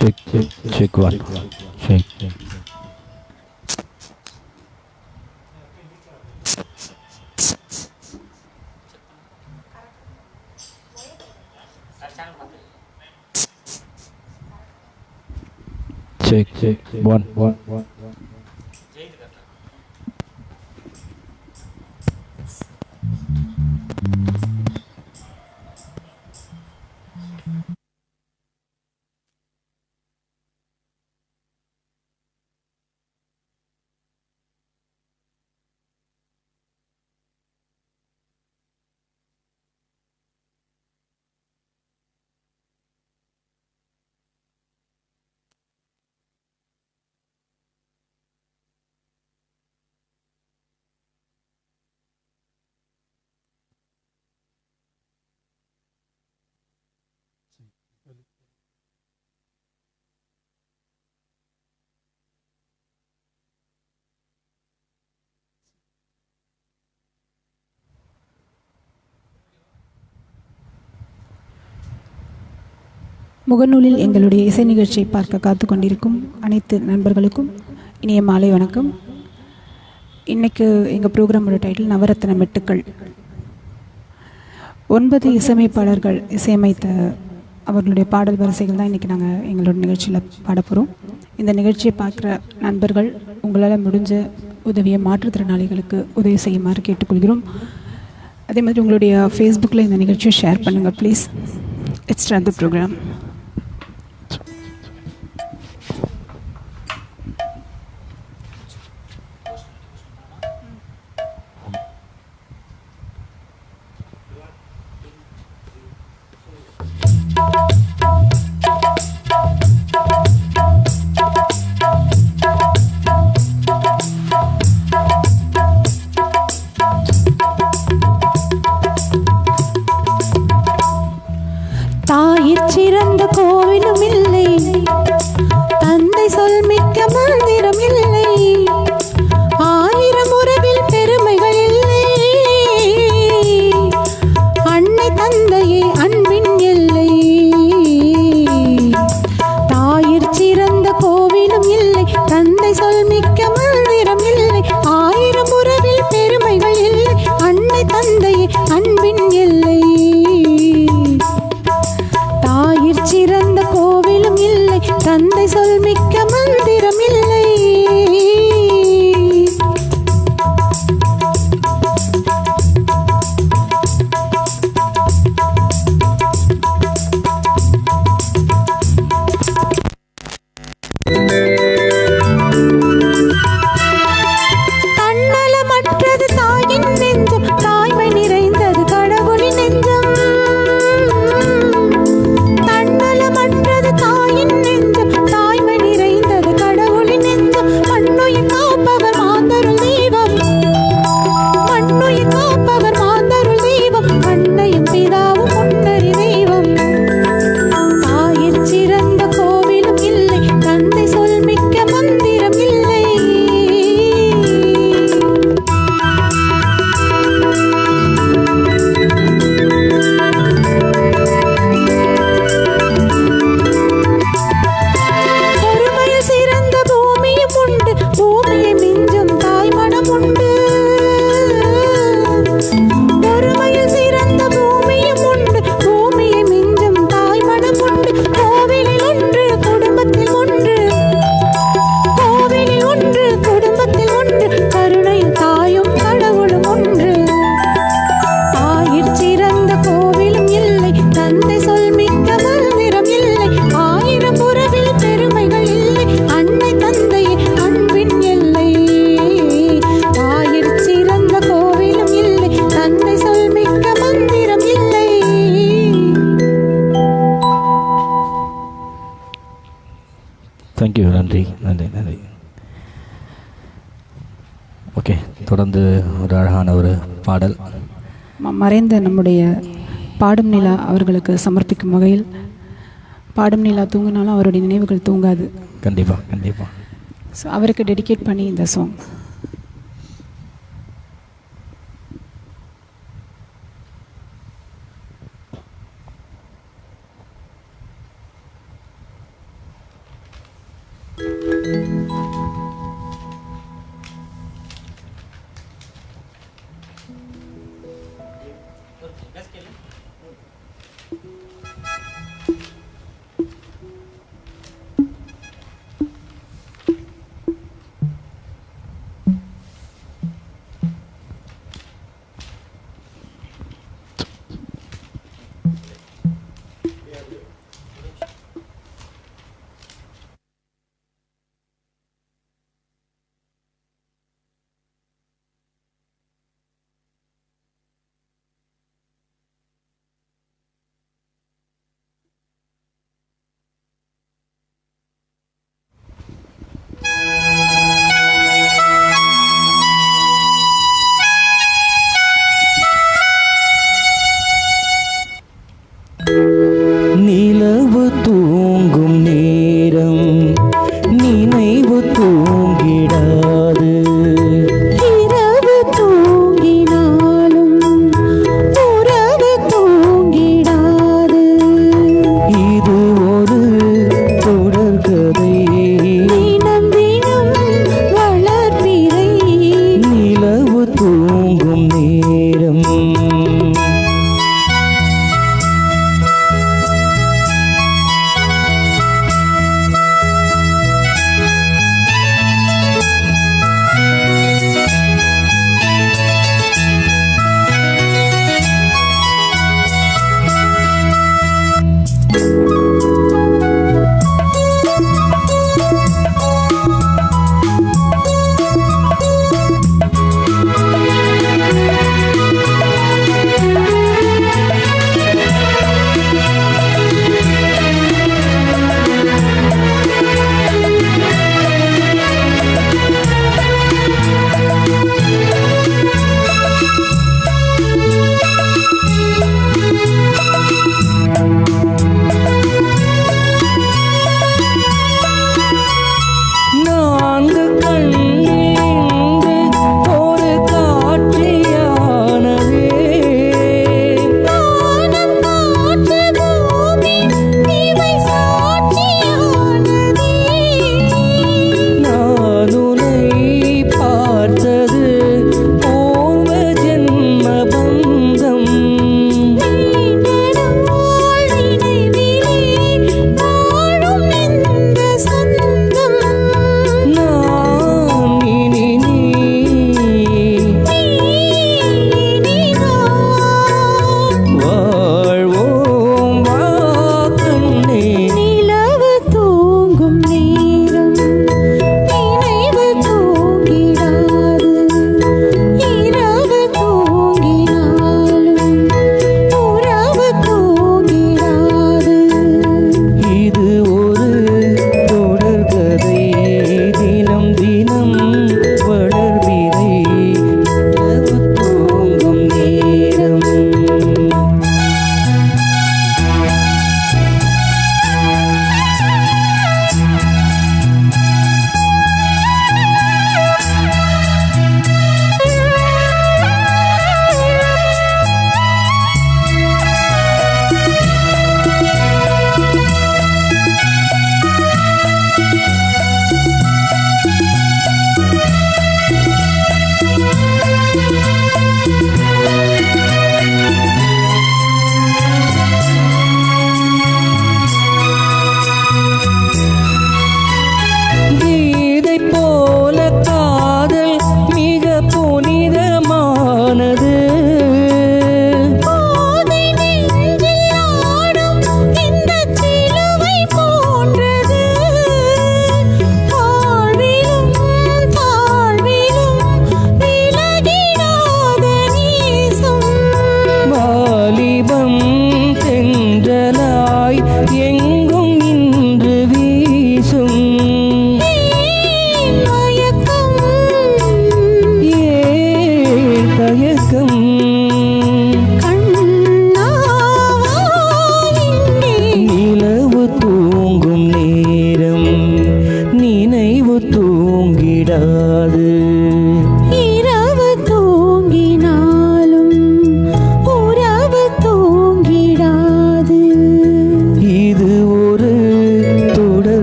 check one, check. Check one. முகநூலில் எங்களுடைய இசை நிகழ்ச்சியை பார்க்க காத்து கொண்டிருக்கும் அனைத்து நண்பர்களுக்கும் இனிய மாலை வணக்கம். இன்றைக்கு எங்கள் ப்ரோக்ராமோட டைட்டில் நவரத்ன மெட்டுக்கள். 9 இசையமைப்பாளர்கள் இசையமைத்த அவர்களுடைய பாடல் வரிசைகள் தான் இன்றைக்கி நாங்கள் எங்களோட நிகழ்ச்சியில் பாட போகிறோம். இந்த நிகழ்ச்சியை பார்க்குற நண்பர்கள் உங்களால் முடிஞ்ச உதவியை மாற்றுத்திறனாளிகளுக்கு உதவி செய்யுமாறு கேட்டுக்கொள்கிறோம். அதே மாதிரி உங்களுடைய ஃபேஸ்புக்கில் இந்த நிகழ்ச்சியை ஷேர் பண்ணுங்கள் please. Let's start the program. தாயிற் சிறந்த கோவிலும் இல்லை, தந்தை சொல் மிக்க மந்திரம் இல்லை, ஆயிரம் உறவில் பெருமைகள் இல்லை, அன்னை தந்தையே அன்பின் எல்லை. தாயிற் சிறந்த கோவிலும் இல்லை, தந்தை சொல் மிக்க மந்திரம் இல்லை, ஆயிரம் உறவில் பெருமைகள் இல்லை, அன்னை தந்தையே அன்பின் எல்லை. தாயிற் சிறந்த கோவிலும் இல்லை, தந்தை சொல் மிக்க மந்திரம் இல்லை. தன்னலமற்றது தாயின் நெஞ்சம், தாய்மை நிறைந்தது கடவுளின் நெஞ்சம். தன்னலமற்றது தாயின் நெஞ்சம், தாய்மை நிறைந்தது கடவுளின் நெஞ்சம். மண்ணுயிர் காப்பவர் மாந்தருள் தெய்வம், மண்ணுயிர் காப்பவர் மாந்தருள் தெய்வம், அன்னையும் பிதாவும் முன்னறி தெய்வம். தாயிற் சிறந்த கோவிலும் இல்லை, தந்தை சொல் மிக்க மந்திரம் இல்லை. பொறுமையில் சிறந்த பூமியும் உண்டு, பூமியை மிஞ்சும் தாய் மனம் உண்டு. பொறுமையில் சிறந்த பூமியும் உண்டு, பூமியை மிஞ்சும் தாய் மனம் உண்டு. கோவிலில் ஒன்று குடும்பத்தில் ஒன்று, கோவிலில் ஒன்று குடும்பத்தில் ஒன்று, கருணையில் தாயும் கடவுளும் ஒன்று. தாயிற் சிறந்த கோவிலும் இல்லை, தந்தை சொல் மிக்க மந்திரம் இல்லை, ஆயிரம் உறவில் பெருமைகள் இல்லை, அன்னை தந்தையே அன்பின் எல்லை. தாயிற் சிறந்த கோவிலும் இல்லை, தந்தை சொல் மிக்க மந்திரம் இல்லை. தேங்க்யூ. நன்றி. ஓகே, தொடர்ந்து ஒரு அழகான ஒரு பாடல் மறைந்த நம்முடைய பாடும் நிலா அவர்களுக்கு சமர்ப்பிக்கும் வகையில். பாடும் நிலா தூங்கினாலும் அவருடைய நினைவுகள் தூங்காது. கண்டிப்பாக. ஸோ அவருக்கு டெடிகேட் பண்ணி இந்த சாங். நிலவு தூங்கும் நேரம் நினைவு தூங்கிடாது. இரவு தூங்கினாலும் உறவு தூங்கிடாது. இது ஒரு தொடர்கதை. தினம் தினம் வளர்பிறை. நிலவு தூங்கும் நேரம்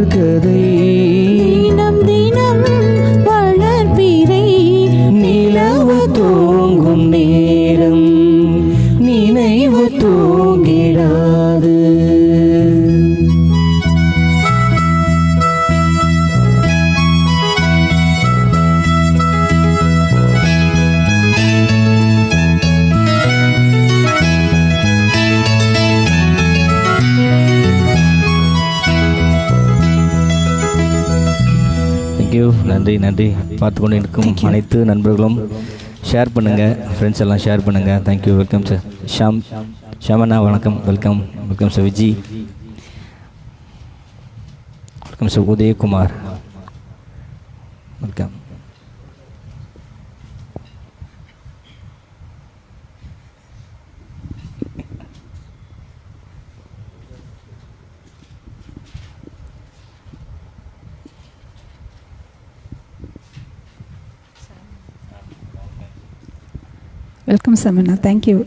கதை தேங்க்யூ. நன்றி நன்றி. பார்த்து கொண்டு இருக்கும் அனைத்து நண்பர்களும் ஷேர் பண்ணுங்கள், ஃப்ரெண்ட்ஸ் எல்லாம் ஷேர் பண்ணுங்கள். தேங்க்யூ. Welcome sir. ஷாமண்ணா வணக்கம். Welcome welcome sir. Viji welcome sir. Udayakumar welcome. Welcome Samanna. Thank you.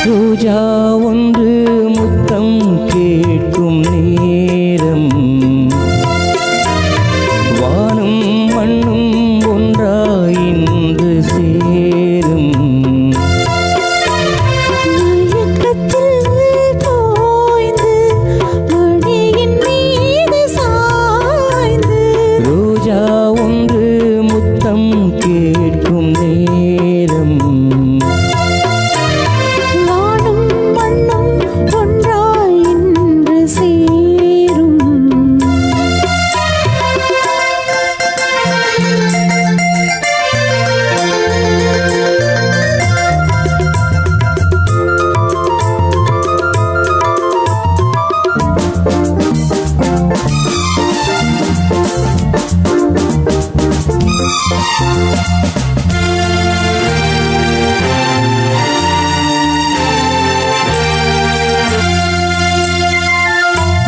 ரோஜா ஒன்று முத்தம் கேட்கும் நேரம், வானும் மண்ணும் ஒன்றாய் இன்று சேரும். ரோஜா ஒன்று முத்தம் கேட்கும் நேரம்,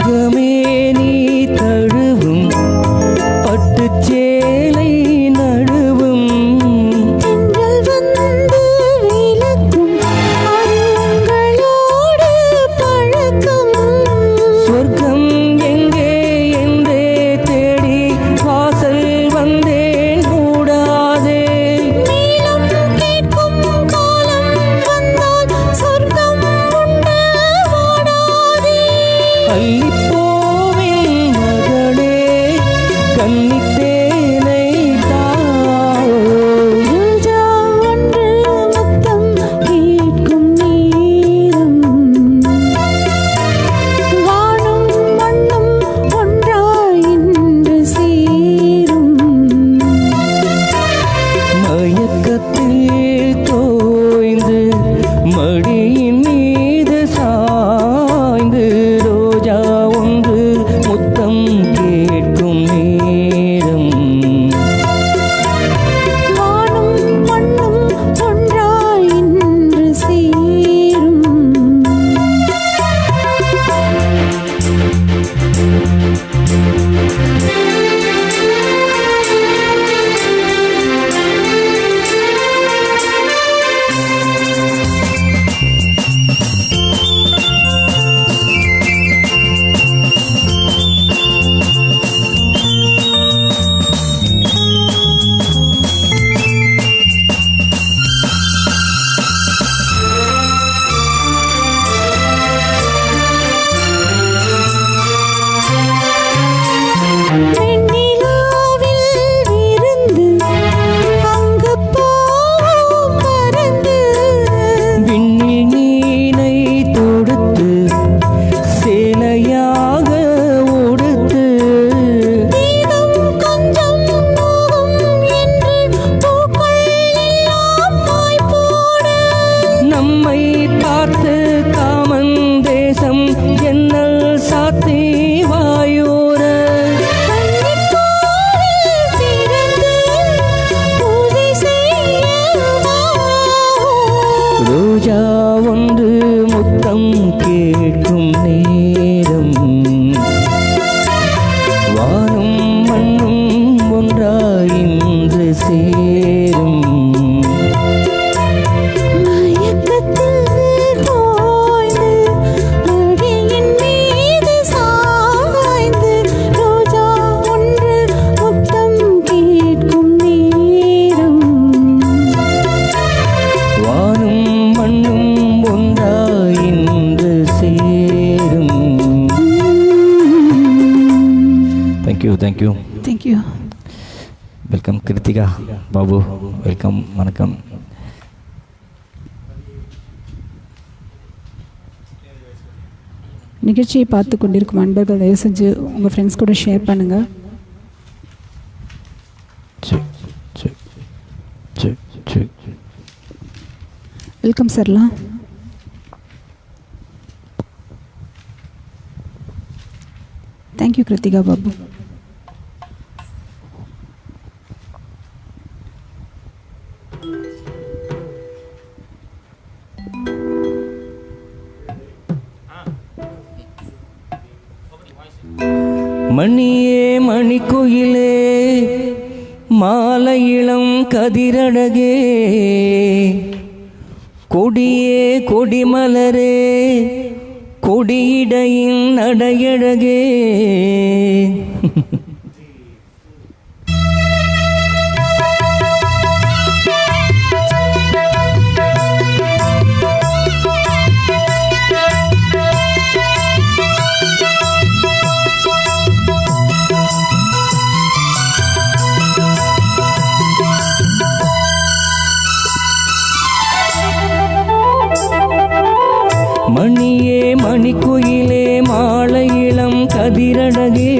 கமேனி தழுவும் பட்டுச்சேலை நழுவும், சொர்க்கம் எங்கே என்றே தேடி வாசல் வந்தேன் கூடாதே. அல்லிப்பூவின் மகளே கன்னித்தேனை தாவோ. மயக்கத்தில் தோய்ந்து மடியின் மீது சாய்ந்து, ரோஜா ஒன்று முத்தம் கேட்கும் நேரம், விண்ணில் மீனை தொடுத்து சேலையாக உடுத்து, நம்மை பார்த்து காமன் தேசம் என்னல் சாத்தி வாயூர. ரோஜா ஒன்று முத்தம் கேட்கும் நேரம், கிருத்திகா பாபு வெல்கம், வணக்கம். நிகழ்ச்சியை பார்த்து கொண்டிருக்கும் அன்பர்கள் தயவு செஞ்சு உங்கள் ஃப்ரெண்ட்ஸ் கூட ஷேர் பண்ணுங்கள். வெல்கம் சர்லா. தேங்க்யூ கிருத்திகா பாபு. மணியே மணிக்குயிலே மாலை இளம் கதிரழகே கொடியே கொடிமலரே கொடியிடையின் நடையழகே. மணியே மணிக்குயிலே மாலை இளம் கதிரழகே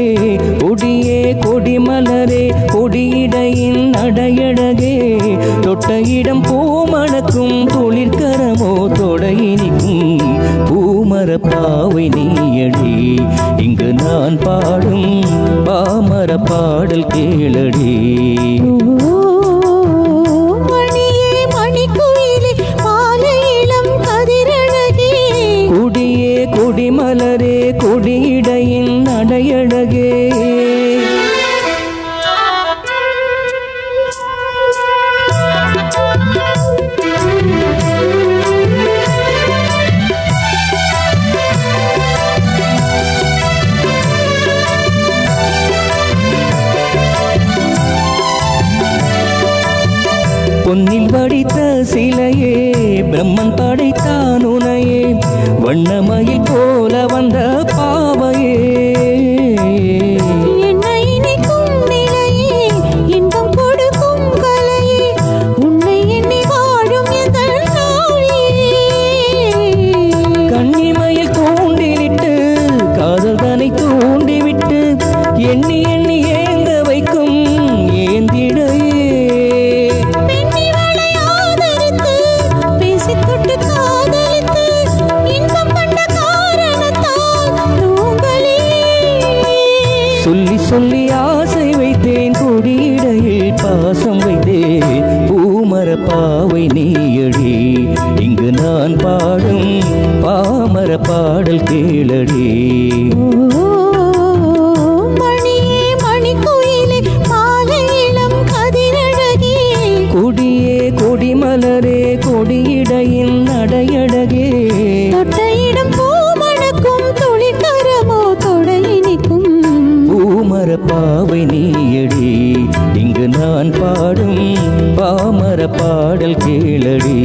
கொடியே கொடிமலரே கொடியிடையின் நடையழகே தொட்ட இடம் பூமணக்கும் தொழிற்கரமோ தொடையினிக்கும் பூமர பாவை நீயடி இங்கு நான் பாடும் பாமர பாடல் கேளடி. கொடிமலரே கொடியிடையின் நடையழகே. பொன்னில் வடித்த சிலையே பிரம்மன் படைத்தான் உனையே வண்ணமயில் போல வந்த பாவையே என்னை இணைக்கும் நிலையே இன்பம் கொடுக்கும் கலையே உன்னை எண்ணி வாழும் எங்கள் நாளியே. கன்னிமயில் தூண்டிலிட்டு காதல் தனை தூண்டிவிட்டு எண்ணி எண்ணி ஏங்க வைக்கும் ஏந்திடையே சொல்லி சொல்லி ஆசை வைத்தேன் கொடியிடையில் பாசம் வைத்தேன் பூமர பாவை நீயடி இங்கு நான் பாடும் பாமர பாடல் கேளடி. மணியே மணிக்குயிலே மாலை இளம் கதிரழகே கொடியே கொடிமலரே கொடியிடையின் நடையழகே தொட்ட இடம் பூமணக்கும் தொழிற்கரமோ தொடையினிக்கும் பூமர பாவை நீயடி இங்கு நான் பாடும் பாமர பாடல் கேளடி.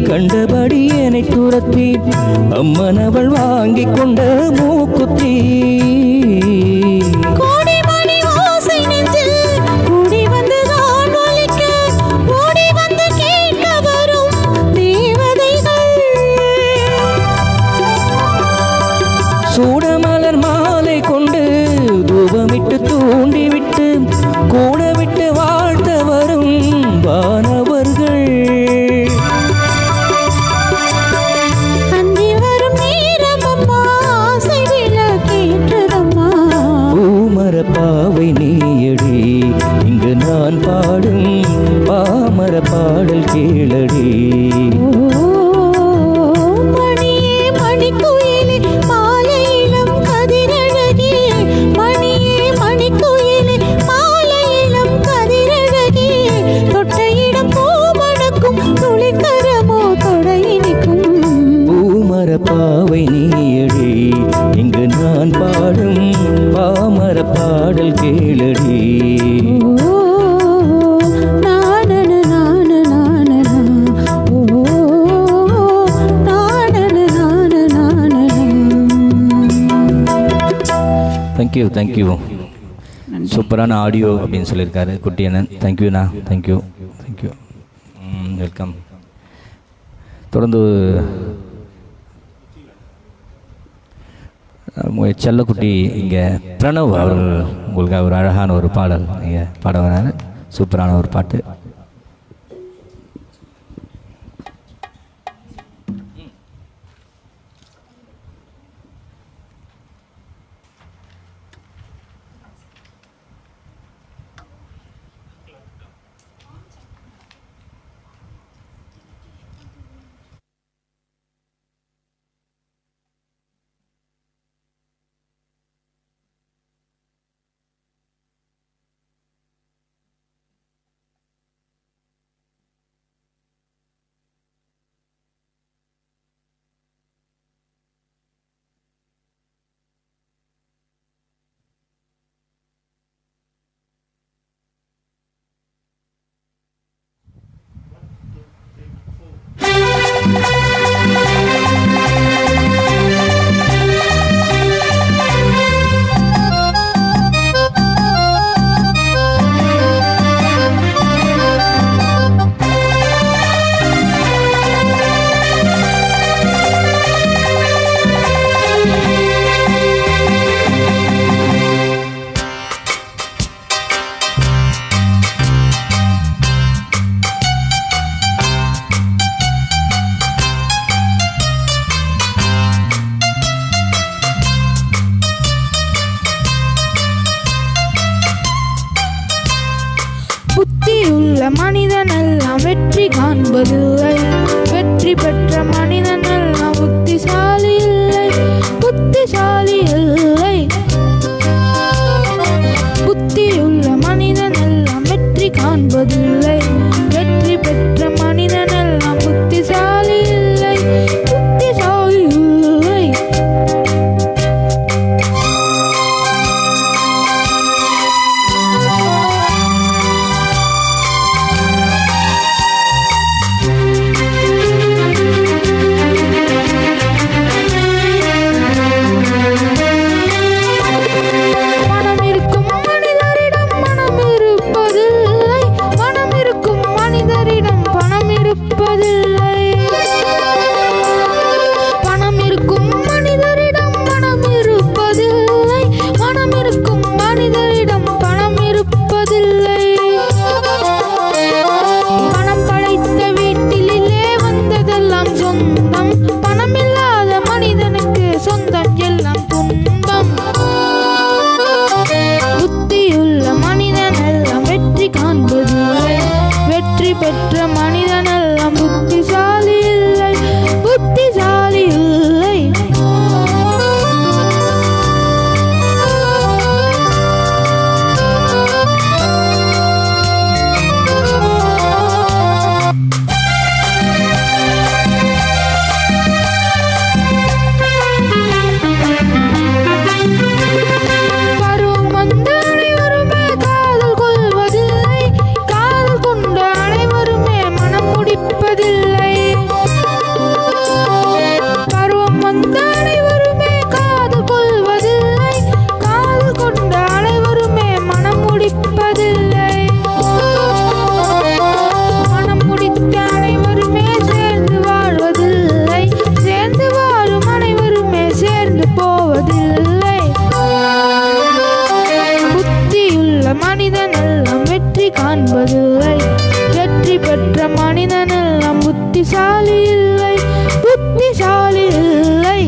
கண்டபடி என்னை துரத்தி அம்மன் அவள் வாங்கி கொண்ட மூக்குத்தி சூடமலர் மாலை கொண்டு தூபமிட்டு தூண்டிவிட்டு கூட விட்டு வாழ்த்த வரும் வானவர்கள் அந்தி வரும் நேரம் அம்மா ஆசை விளக்கேற்றதம்மா பாடல் கேளடி. மணியே மணிக்குயிலே மாலையிலம் கதிரழகே, மணியே மணிக்குயிலே மாலையிலம் கதிரழகே, தொட்ட இடம் பூமணக்கும் துளிக்கரமோ தொடையினிக்கும். பூமர பாவை நீயடி, இங்கு நான் பாடும் பாமர பாடல் கேளடி. Thank you thank you. சூப்பரான ஆடியோ அப்படின்னு சொல்லியிருக்காரு குட்டி அண்ணன். தேங்க்யூண்ணா, தேங்க்யூ தேங்க்யூ. வெல்கம். தொடர்ந்து செல்லக்குட்டி இங்கே பிரணவ் அவர்கள் உங்களுக்காக ஒரு அழகான ஒரு பாடல் இங்கே பாட வராரு. சூப்பரான ஒரு பாட்டு. புத்தியுள்ள மனிதனெல்லாம் வெற்றி காண்பதில்லை, வெற்றி பெற்ற மனிதனெல்லாம் புத்திசாலி இல்லை, புத்திசாலி இல்லை. புத்தியுள்ள மனிதனெல்லாம் வெற்றி காண்பதில்லை, வெற்றி பெற்ற மனிதனெல்லாம் புத்திசாலி இல்லை, புத்திசாலி இல்லை. வெற்றி பெற்ற மனிதனெல்லாம் புத்திசாலி இல்லை, புத்திசாலி இல்லை. காண்பதில்லை, வெற்றி பெற்ற மனிதனெல்லாம் புத்திசாலி இல்லை, புத்திசாலி இல்லை.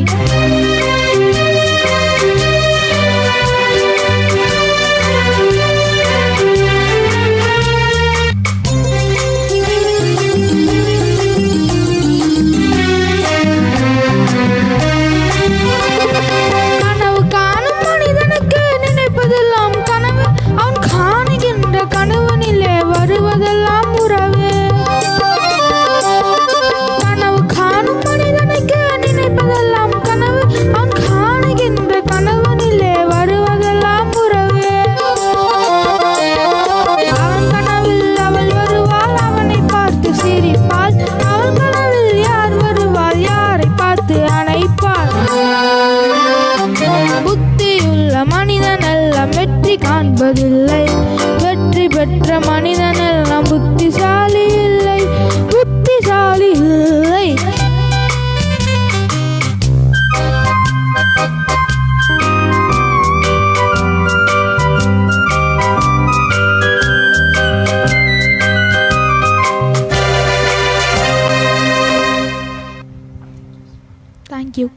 தேங்க்யூ.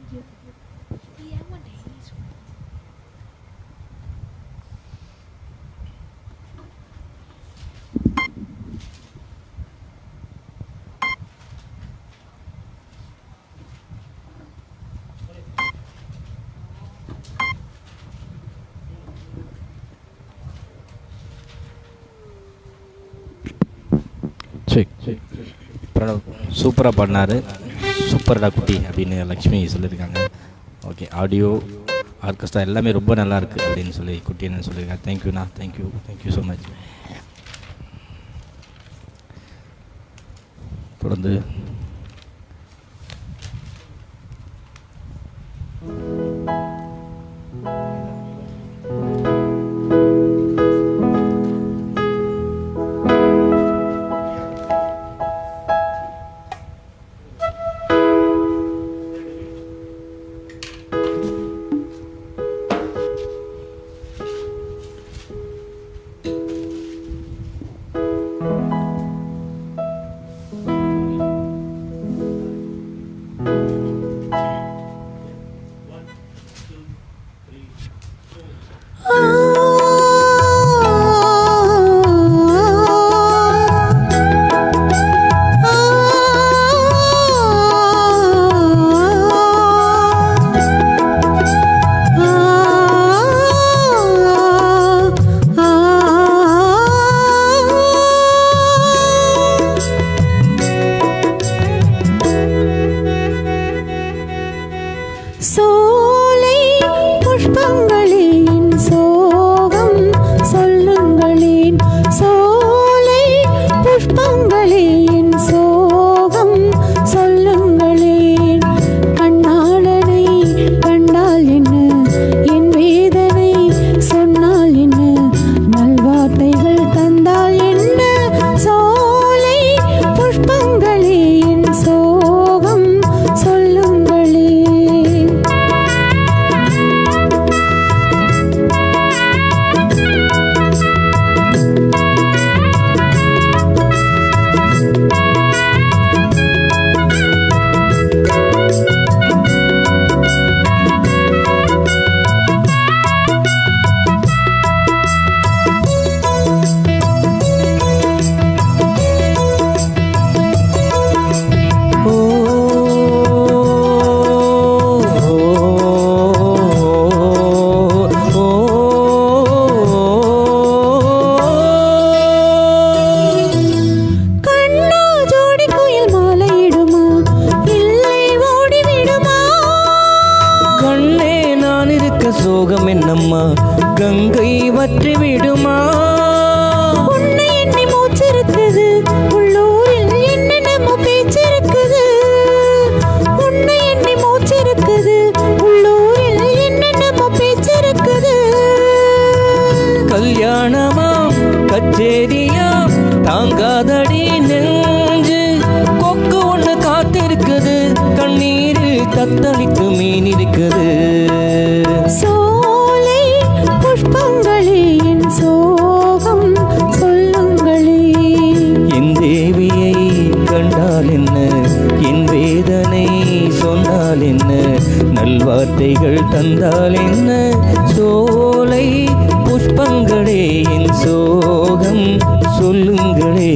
பிரணவ் சூப்பராக பாடினார். சூப்பர்டா குட்டி அப்படின்னு லக்ஷ்மி சொல்லியிருக்காங்க. ஓகே, ஆடியோ ஆர்கெஸ்ட்ரா எல்லாமே ரொம்ப நல்லாயிருக்கு அப்படின்னு சொல்லி குட்டி என்ன சொல்லியிருக்காங்க. தேங்க்யூண்ணா, தேங்க்யூ ஸோ மச். தொடர்ந்து சோலை புஷ்பங்களின் சோகம் சொல்லுங்களேன், சோலை புஷ்பங்களின் சோகம் சொல்லுங்களேன். கண்ணாளனை கண்டால் என்ன, என் வேதனை சொன்னால் என்ன, நல்வார்த்தைகள் தந்தால் என்ன, சோலை புஷ்பங்களின் சோகம் சொல்லுங்களேன். சோகம் என்னம்மா கங்கை வற்றி விடுமா? உன்னை எண்ணி மூச்சிருக்குது, உள்ளூரில் என்னென்னமோ பேச்சிருக்குது. உன்னை எண்ணி மூச்சிருக்குது, உள்ளூரில் என்னென்னமோ பேச்சிருக்குது. கல்யாணமா கச்சேரியா தாங்காதடி நெஞ்சு, கொக்கு ஒண்ணு காத்திருக்குது, கண்ணீரில் தத்தளித்து மீன் இருக்குது. சோலை புஷ்பங்களின் சோகம் சொல்லுங்களே. என் தேவியை கண்டால் என்ன, என் வேதனை சொன்னால் என்ன, நல்வார்த்தைகள் தந்தால் என்ன, சோலை புஷ்பங்களே என் சோகம் சொல்லுங்களே.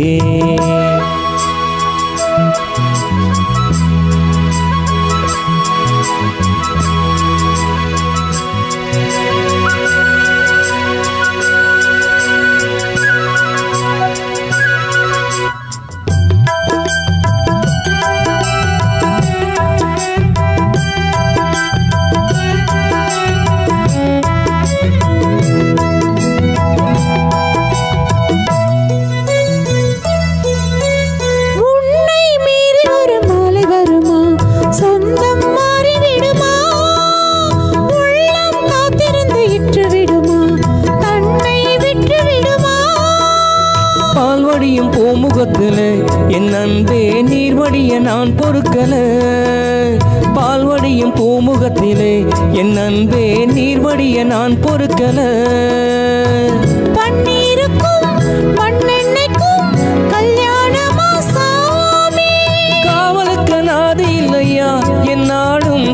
பூமுகத்துல என் அன்பே நீர்வடிய நான் பொறுக்கல, பால்வடியும் பூமுகத்திலே என் அன்பே நீர்வடிய நான் பொறுக்கல. பன்னீருக்கும் மண்ணெண்ணைக்கும் கல்யாணமா சாமி, காவலுக்கு நாதி இல்லையா என் நாடும்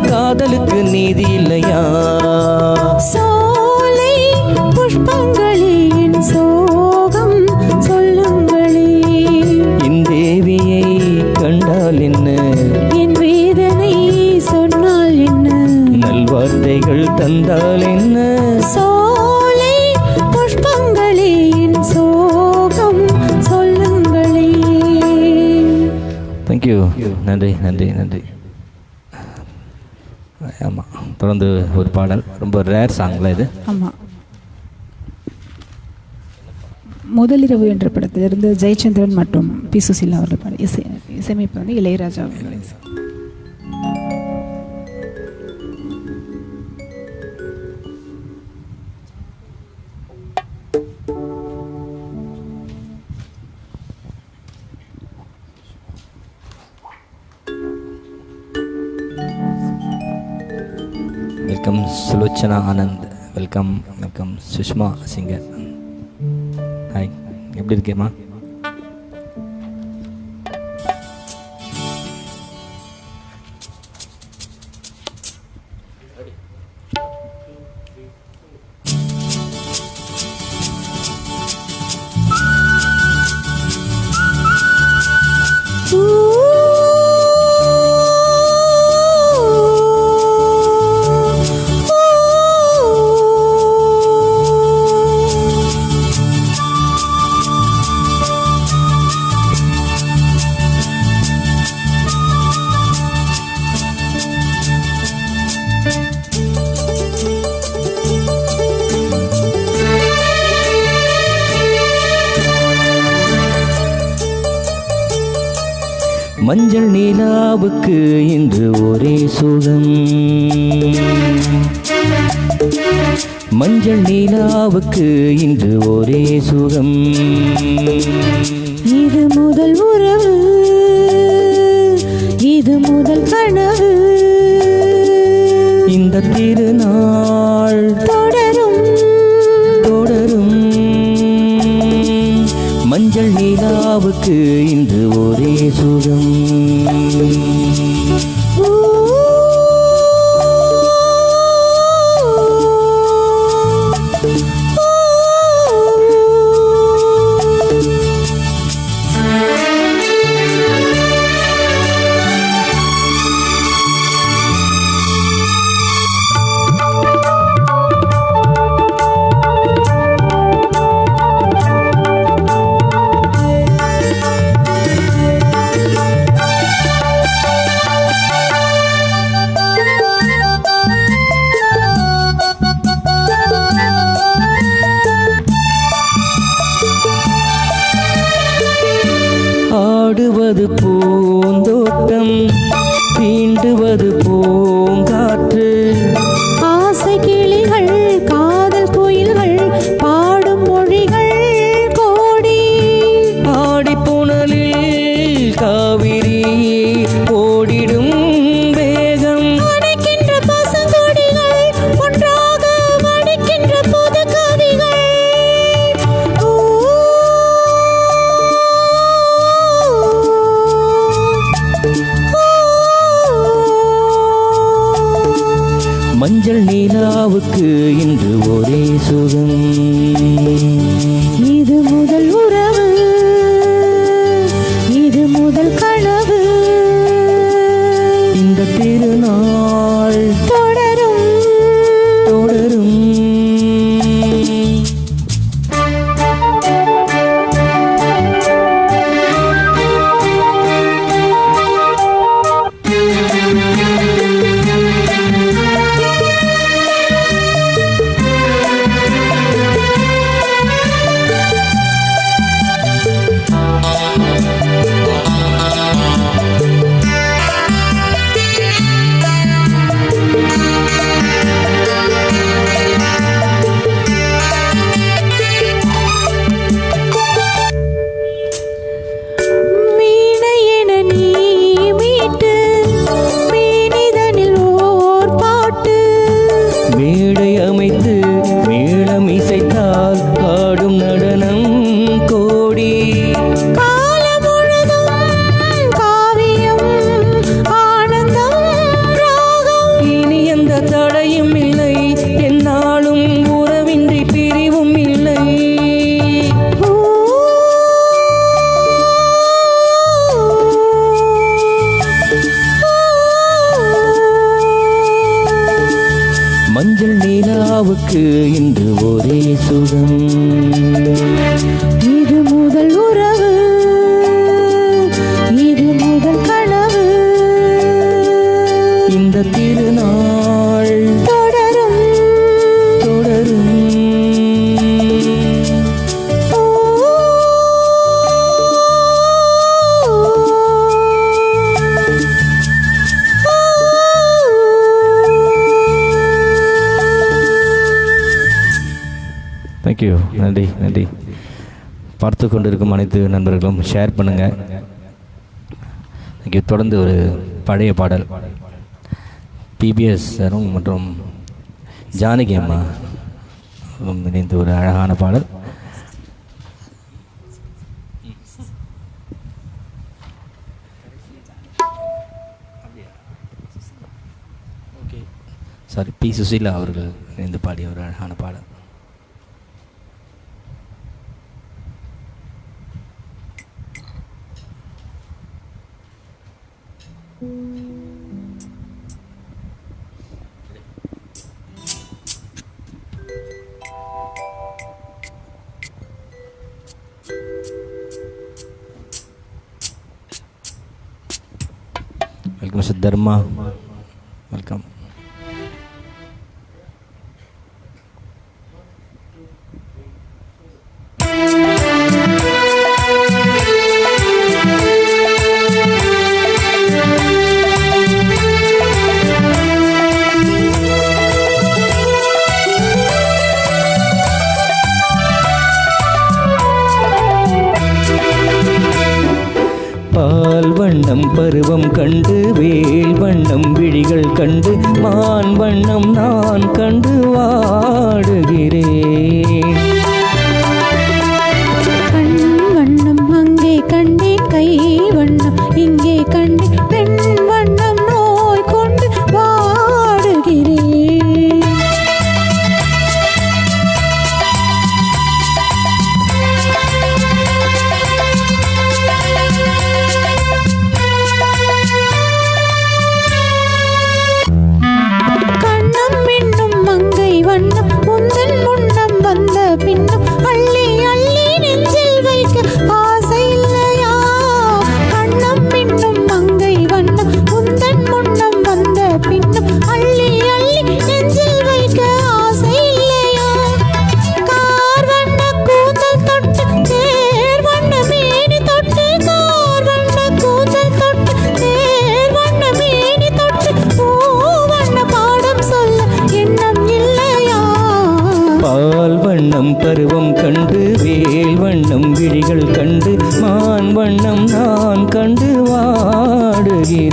கண்டால் என்ன, என் வேதனை சொன்னால் என்ன, நல்வார்த்தைகள் தந்தால் என்ன, சோலை புஷ்பங்களே என் சோகம் சொல்லுங்களே. தேங்க்யூ. நன்றி நன்றி நன்றி. ஆமாம், தொடர்ந்து ஒரு பாடல். ரொம்ப ரேர் சாங்ல இது. ஆமாம், முதலிரவு என்ற படத்திலிருந்து ஜெயச்சந்திரன் மற்றும் பி சுசீலா அவர்கள் பாட இசையமைப்பு வந்து இளையராஜா அவர்கள். Welcome Sulochana Anand. Welcome welcome Sushma singer. Hi, எப்படி இருக்கேம்மா? மஞ்சள் நிலாவுக்கு இன்று ஒரே சுகம், மஞ்சள் நிலாவுக்கு இன்று ஒரே சுகம். இது முதல் உறவு, இது முதல் கனவு, இந்த திருநாள் தொடரும் தொடரும். மஞ்சள் நிலாவுக்கு இன்று ஒரே சுகம். ஆடுவது பூந்தோட்டம், தீண்டுவது பூங்காற்று, ஆசை கிளிகள் காதல் குயில்கள் பாடும் மொழிகள் கோடி. ஆடிப்புணலில் காவிரி ஓடிடும் வேகம், அணைக்கின்ற பசுங்கொடிகள் ஒன்றாக வடிக்கின்ற புது கவிகள். மஞ்சள் நிலாவுக்கு இன்று ஒரே சுகம். இது முதல் உறவு, இது முதல் கனவு, இந்த திருநாள் தொடரும் தொடரும். எனக்கு இன்று ஒரே சுகம். இது முதல் உறவு, இது முதல் கனவு. இந்த திருநாள் தொடரும் தொடரும். ஓ, தேங்க்யூ. நன்றி நன்றி. பார்த்து கொண்டிருக்கும் அனைத்து நண்பர்களும் ஷேர் பண்ணுங்கள். தேங்க்யூ. தொடர்ந்து ஒரு பழைய பாடல் பிபிஎஸ் சாரும் மற்றும் ஜானகி அம்மா இணைந்து ஒரு அழகான பாடல். சாரி, பி சுசீலா அவர்கள் இணைந்து பாடிய ஒரு அழகான பாடல். வெல்கம் சார் தர்மா, வெல்கம். பால் வண்ணம் பருவம் கண்டு வேல் வண்ணம் விழிகள் கண்டு மான் வண்ணம் நான் கண்டு வாடுகிறேன். கண் வண்ணம் அங்கே கண்டேன், கை வண்ணம் இங்கே கண்டேன், பெண் வண்ணம் நோய் கொண்டு வாடுகிறேன். கண்ணம் என்னும் மங்கை வண்ணம் உந்தன் முன்னம் வந்த பின்னும் அள்ளி அள்ளி நெஞ்சில் வைக்க ஆசை இல்லையா? கண்ணம் என்னும் மங்கை வண்ணம் உந்தன் முன்னம் வந்த பின்னும் அள்ளி அள்ளி நெஞ்சில் வைக்க ஆசை இல்லையா? கார் வண்ண கூந்தல் தொட்டு தேர் வண்ண மேனி தொட்டு, கார் வண்ண கூந்தல் தொட்டு தேர் வண்ண மேனி தொட்டு பூ வண்ண பாடம் சொல்ல எண்ணம் இல்லையா? பால் வண்ணம் பருவம் கண்டு வேல் வண்ணம் விழிகள் கண்டு மான் வண்ணம் நான் கண்டு வாடுகிறேன்.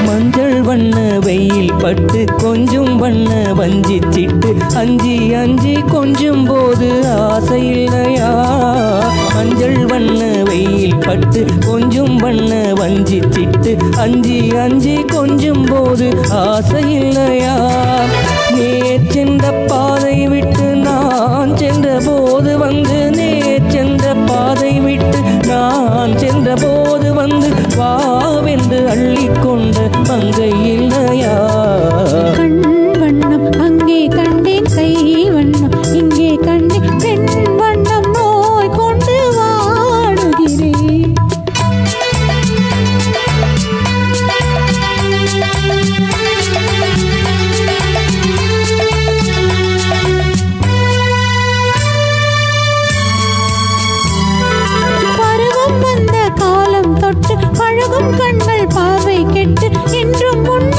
மஞ்சள் வண்ண வெயில் பட்டு கொஞ்சம் வண்ண வஞ்சி சிட்டு அஞ்சி அஞ்சி கொஞ்சம் போது ஆசை இல்லையா? மஞ்சள் வண்ண வெயில் பட்டு கொஞ்சம் வண்ண வஞ்சி சிட்டு அஞ்சி அஞ்சி கொஞ்சம் போது ஆசை இல்லையா? நேர் சென்ற பாதை விட்டு நான் சென்ற போது வந்து, நேர் சென்ற பாதை விட்டு நான் சென்ற போது வந்து வாவென்று அள்ளிக்கொண்ட மங்கை இல்லையா? கண் வண்ணம் அங்கே கண்டேன், கை வண்ணம் இங்கே கண்டேன், பெண் வண்ணம் நோய் கொண்டு வாடுகிறேன். பருவம் வந்த காலம் தொட்டு பழகும் கண்கள் பார்வை கெட்டு என்றும் முன்ன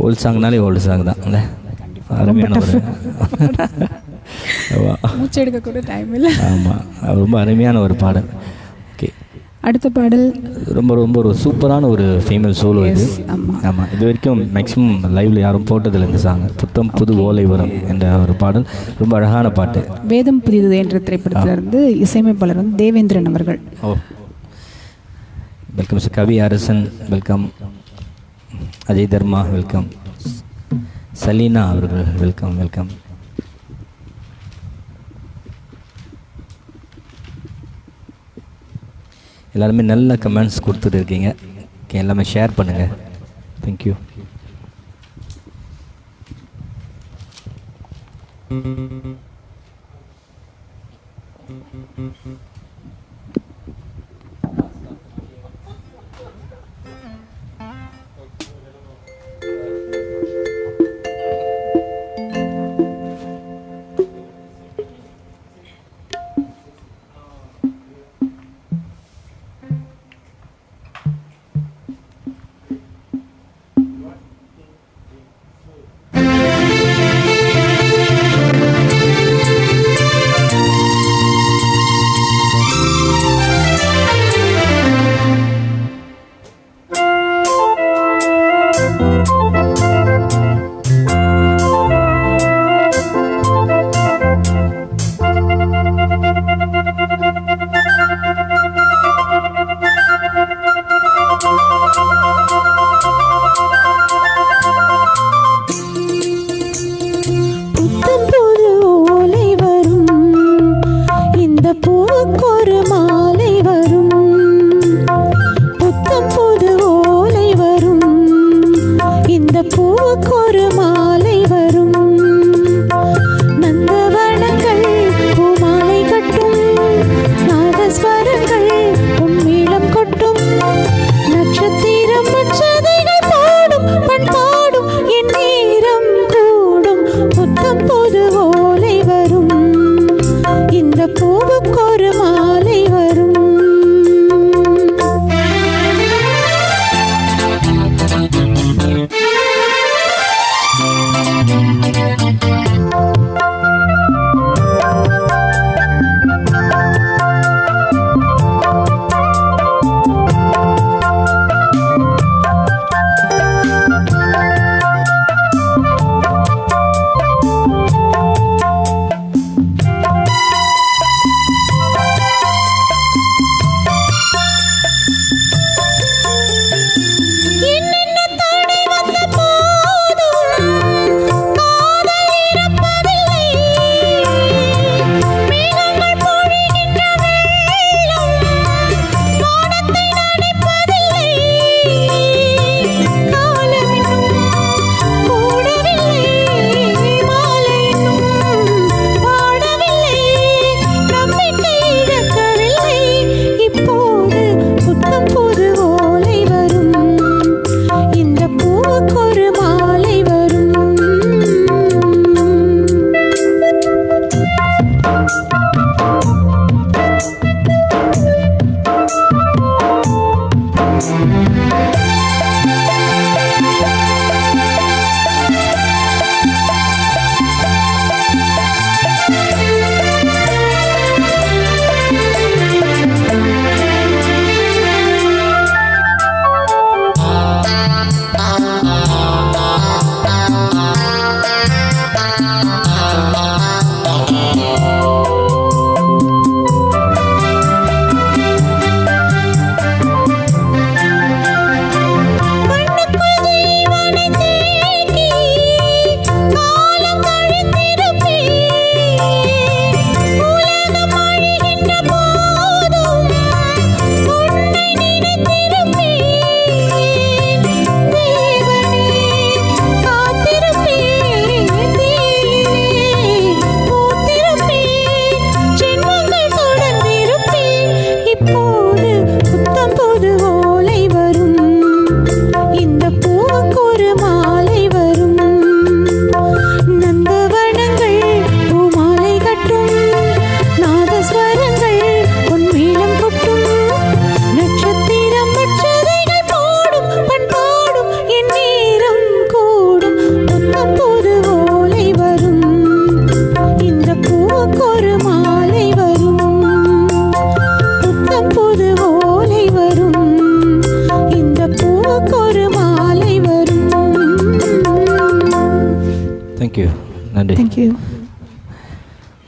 ஓல்டு சாங்னாலே ஓல்டு சாங் தான் இல்லை, அருமையான ஒரு மூச்சு எடுக்க கூட டைம் இல்லை. ஆமாம், ரொம்ப அருமையான ஒரு பாடல். ஓகே, அடுத்த பாடல் ரொம்ப ரொம்ப ஒரு சூப்பரான ஒரு ஃபீமேல் சோலோ இது. ஆமாம், இது வரைக்கும் மேக்ஸிமம் லைவில் யாரும் போட்டதில்லை இந்த சாங். புத்தம் புது ஓலை வரும் என்ற ஒரு பாடல், ரொம்ப அழகான பாட்டு. வேதம் புதியது என்ற திரைப்படத்திலிருந்து இசையமைப்பாளர் வந்து தேவேந்திரன் அவர்கள். ஓ, welcome sir. Kavi Arasan welcome. Ajay Dharma welcome. Saleena அவர்கள் வெல்கம் வெல்கம். எல்லாருமே நல்ல கமெண்ட்ஸ் கொடுத்துட்டு இருக்கீங்க. ஓகே, எல்லாமே ஷேர் பண்ணுங்கள். Thank you.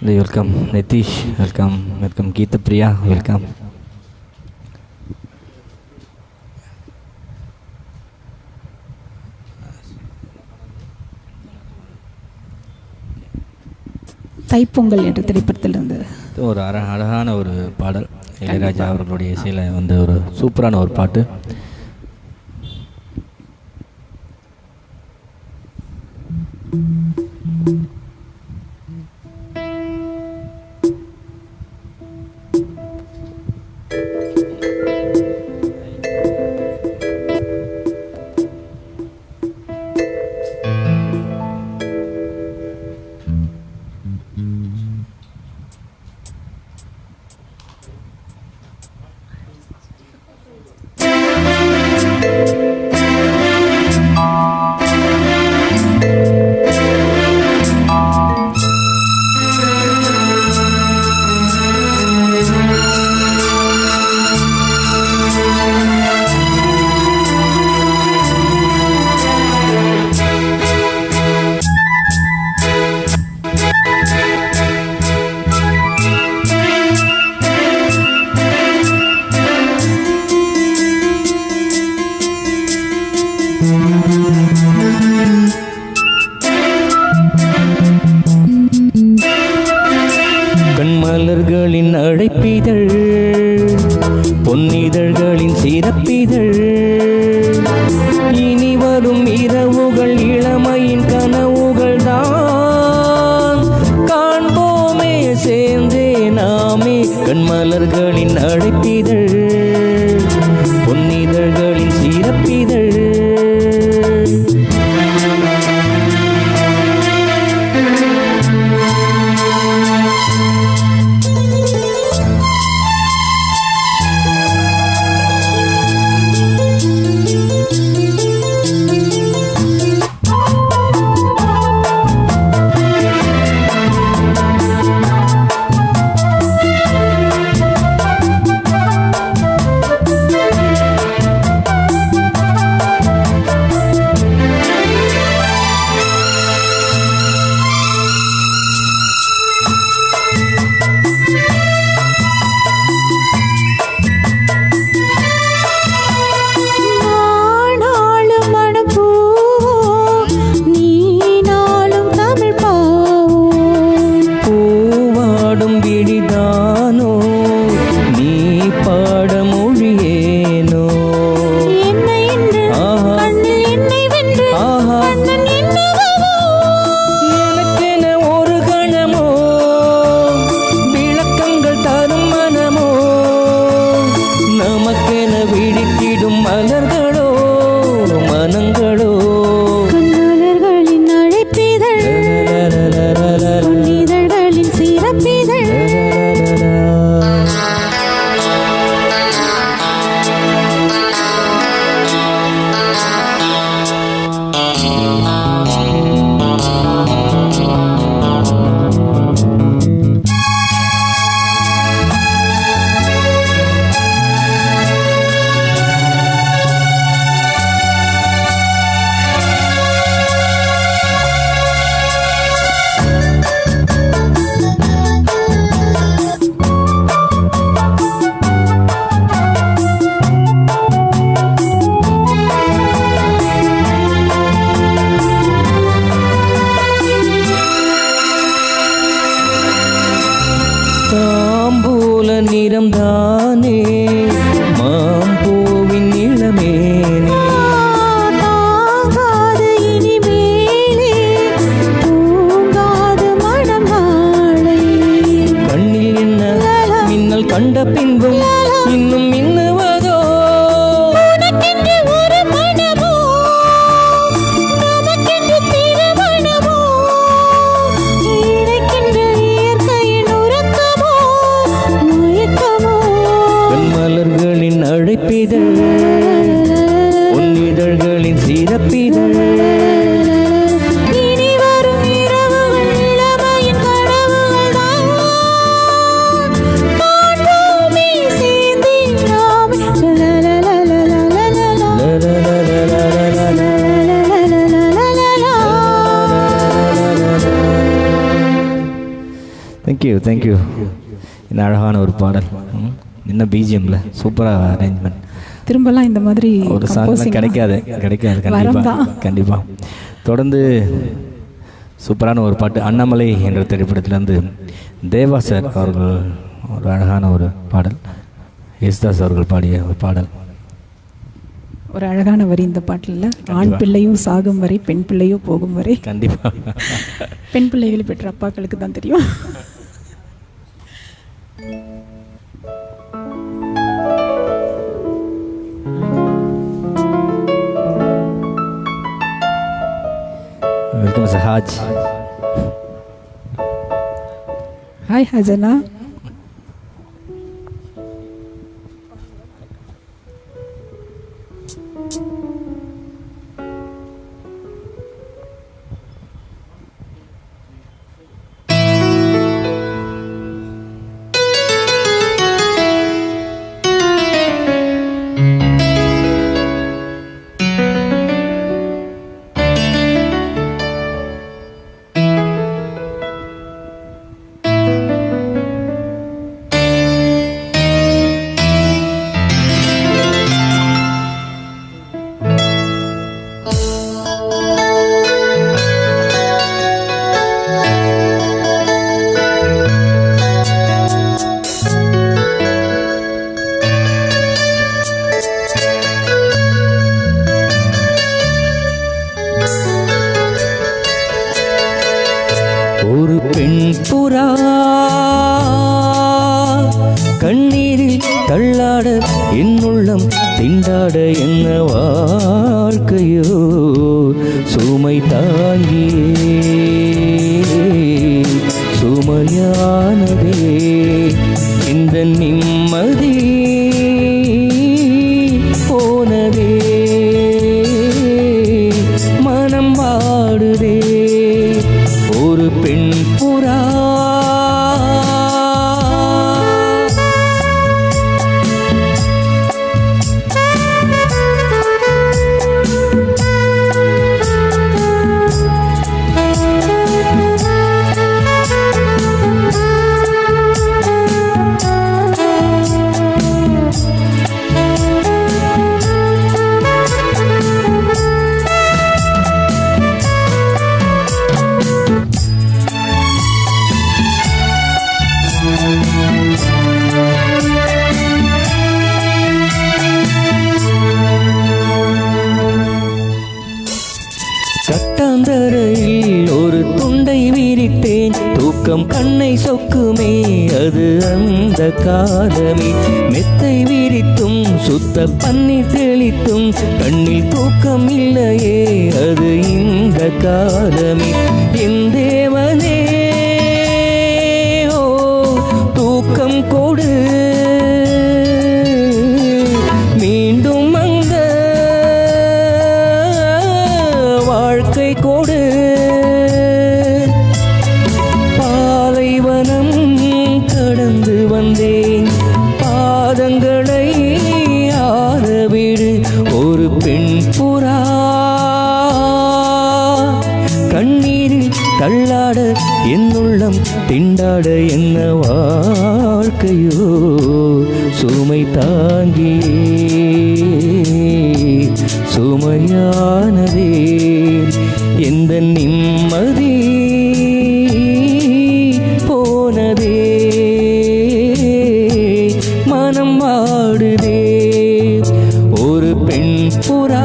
Welcome Nitish, welcome welcome Geethapriya, welcome. Thaipongal என்ற திரைப்படத்தில் இருந்தது ஒரு அழகான ஒரு பாடல். இளையராஜா அவர்களுடைய இசையில் வந்து ஒரு சூப்பரான ஒரு பாட்டு. கண்மலர்களின் அழைப்பிதழ், பொன்னிதழ்களின் சிறப்பிதழ், இனி வரும் இரவுகள் இளமையின் கனவுகள் தான் காண்போமே சேர்ந்தே நாமே. கண்மலர்களின் அழைப்பிதழ், பொன்னிதழ்களின் சிறப்பிதழ். நிறம்தானே மாம்பூவின் இளமேனே, தாங்காது இனிமேலே தூங்காது மனம் நாளை. கண்ணில் என்ன மின்னல் கண்ட பின்பும் இன்னும் மின்னுவதோ, உனக்கென்று ஒரு மனமோ நமக்கென்று திருமணமோ, இணைக்கின்ற இயற்கையின் உறக்கமோ மயக்கமோ. தேங்க்யூ. இந்த அழகான ஒரு பாடல், என்ன பிஜிஎம்ல சூப்பராக அரேஞ்ச்மெண்ட். திரும்பலாம் இந்த மாதிரி ஒரு சாங் கிடைக்காது கண்டிப்பாக. தொடர்ந்து சூப்பரான ஒரு பாட்டு அண்ணாமலை என்ற திரைப்படத்திலேருந்து தேவா சார் அவர்கள் ஒரு அழகான ஒரு பாடல், யேசுதாஸ் அவர்கள் பாடிய ஒரு பாடல். ஒரு அழகான வரி இந்த பாட்டில், ஆண் பிள்ளையும் சாகும் வரை பெண் பிள்ளையும் போகும் வரை. கண்டிப்பாக பெண் பிள்ளைகளை பெற்ற அப்பாக்களுக்கு தான் தெரியும். வெல்கம் ஹாஜ். ஹாய் ஹஜனா. ஒரு பெண் புறா கண்ணீரில் தள்ளாட என்னுள்ளம் திண்டாட என்ன வாழ்க்கையோ சுமை தாங்கியே சுமையானதே இந்த நிம்மதி போனதே மனம் வாடுதே. ஒரு பெண் புறா கட்டாந்தரையில் ஒரு துண்டை விரித்தேன், தூக்கம் கண்ணை சொக்குமே அது அந்த காலமே. மெத்தை விரித்தும் சுத்த பண்ணி தெளித்தும் கண்ணில் தூக்கம் இல்லையே அது இந்த காலமே. என் தேவனே ஓ தூக்கம் கொடு, மீண்டும் அந்த வாழ்க்கை கொடு. பாலைவனம் கடந்து வந்தேன், பாதங்களை ஆரவிடு. ஒரு பெண் புறா கண்ணீரில் தள்ளாட என்னுள்ளம் திண்டாட என்ன வாழ்க்கையோ சுமை தாங்கியே சுமையானதே எந்த நிம்மதி போனதே மனம் வாடுதே. ஒரு பெண் புறா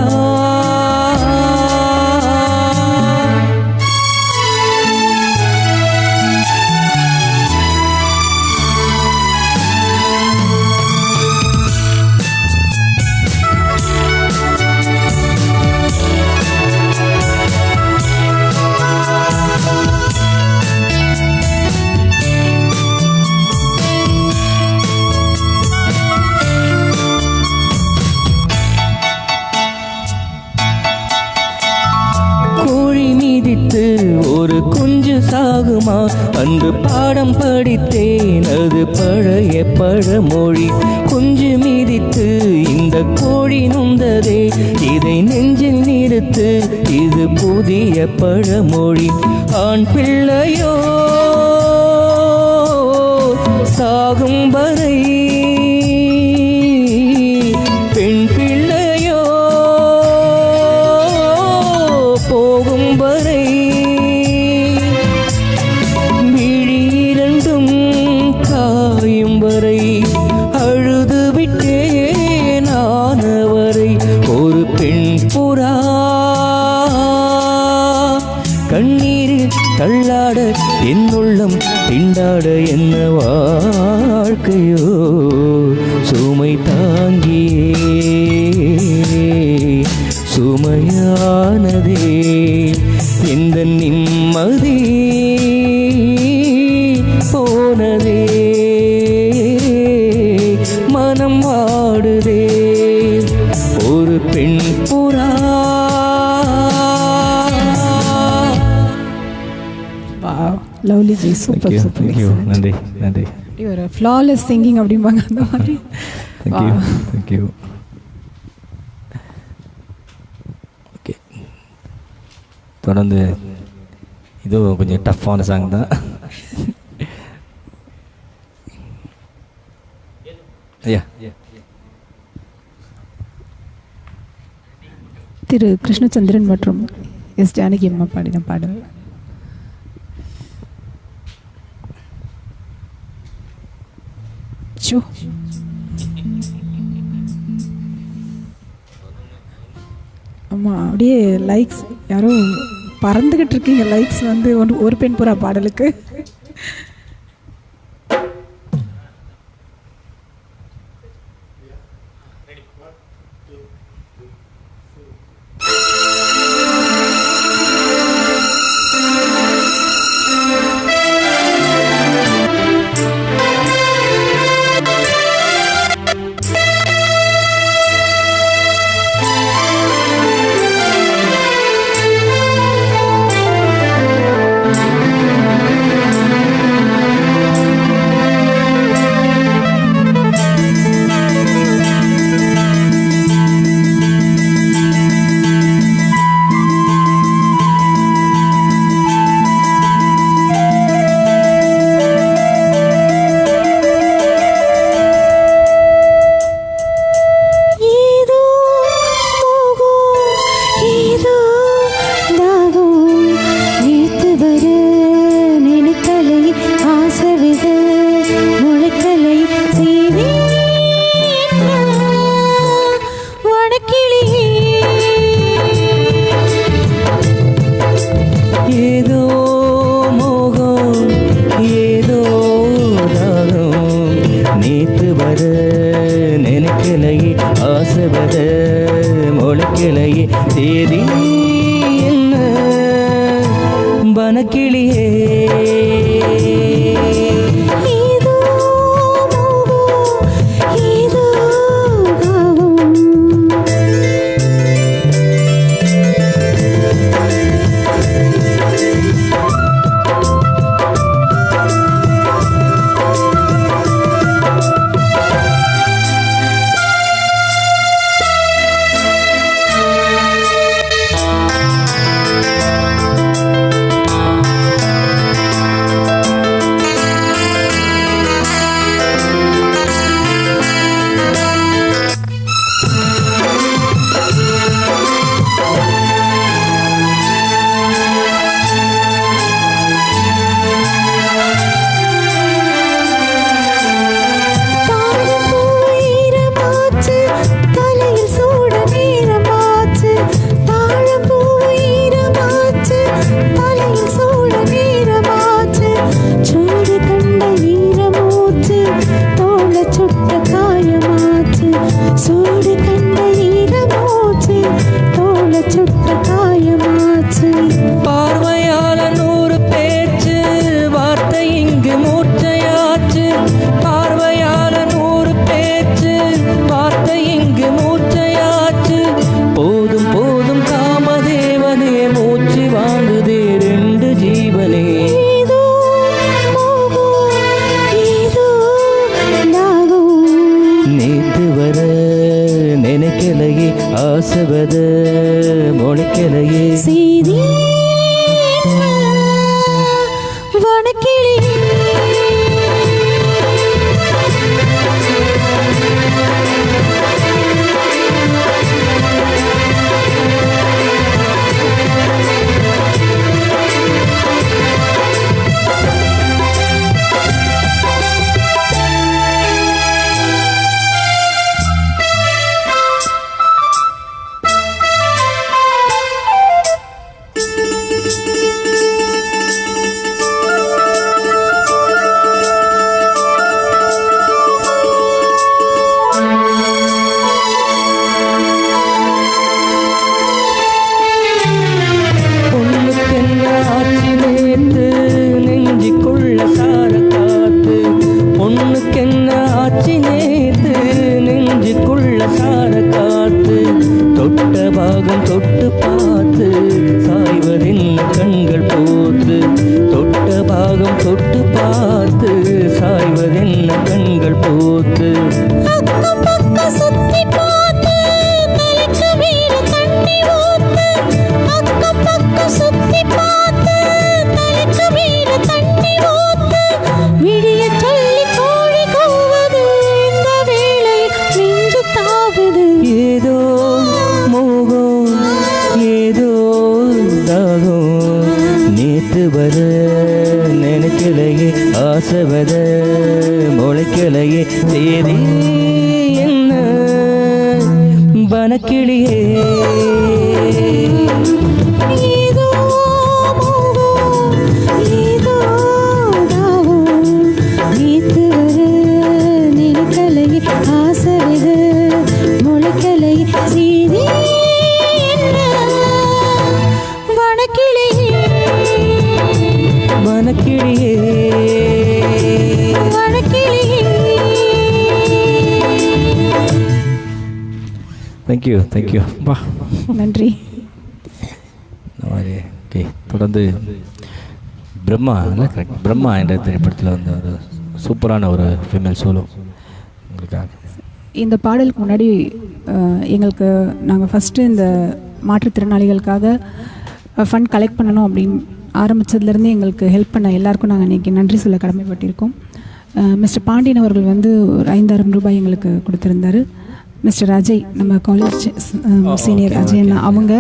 ஒரு குஞ்சு சாகுமா, அன்று பாடம் படித்தேன் அது பழைய பழமொழி. குஞ்சு மீதித்து இந்த கோழி நுந்ததே, இதை நெஞ்சில் நிறுத்து இது புதிய பழமொழி. ஆண் பிள்ளையோ என்ன வாழ்க்கையோ சுமை தாங்கியே சுமையானதே எந்த நிம்மதி போனதே மனம் வாடுதே ஒரு பெண் புறா. Lovely G, super super. நன்றி நன்றி. ஒரு ஃப்ளாலெஸ் சிங்கிங் அப்படிம்பாங்க அந்த மாதிரி. தேங்க்யூ. ஓகே, தொடர்ந்து இதுவும் கொஞ்சம் டஃப்பான சாங் தான். ஐயா திரு கிருஷ்ணச்சந்திரன் மற்றும் எஸ் ஜானகி அம்மா பாடின பாடல். ஆமாம், அப்படியே லைக்ஸ் யாரோ பறந்துக்கிட்டு இருக்கீங்க. லைக்ஸ் வந்து ஒரு பெண் புறா பாடலுக்கு. முளைக்கலையே தேதி என்ன வனக்கிளியே. ஏதோ மோகம், ஏதோ தாகம், நேத்து வர நினைக்கலையே ஆசைக முளைக்கலையே செய்தி என்ன வனக்கிளியே வனக்கிளியே. Thank you thank you. வா நன்றி. இந்த மாதிரி ஓகே. தொடர்ந்து பிரம்மா இல்லை கரெக்ட், பிரம்மா என்ற திரைப்படத்தில் வந்து ஒரு சூப்பரான ஒரு ஃபீமேல் சோலோ உங்களுக்காக. இந்த பாடலுக்கு முன்னாடி எங்களுக்கு நாங்கள் ஃபஸ்ட்டு இந்த மாற்றுத்திறனாளிகளுக்காக ஃபண்ட் கலெக்ட் பண்ணணும் அப்படின்னு ஆரம்பித்ததுலேருந்து எங்களுக்கு ஹெல்ப் பண்ண எல்லாருக்கும் நாங்கள் இன்றைக்கி நன்றி சொல்ல கடமைப்பட்டிருக்கோம். மிஸ்டர் பாண்டியன் அவர்கள் வந்து ஒரு 5,000 ரூபாய் எங்களுக்கு கொடுத்துருந்தாரு. மிஸ்டர் அஜய், நம்ம காலேஜ் சீனியர் அஜய் அண்ணா அவங்க,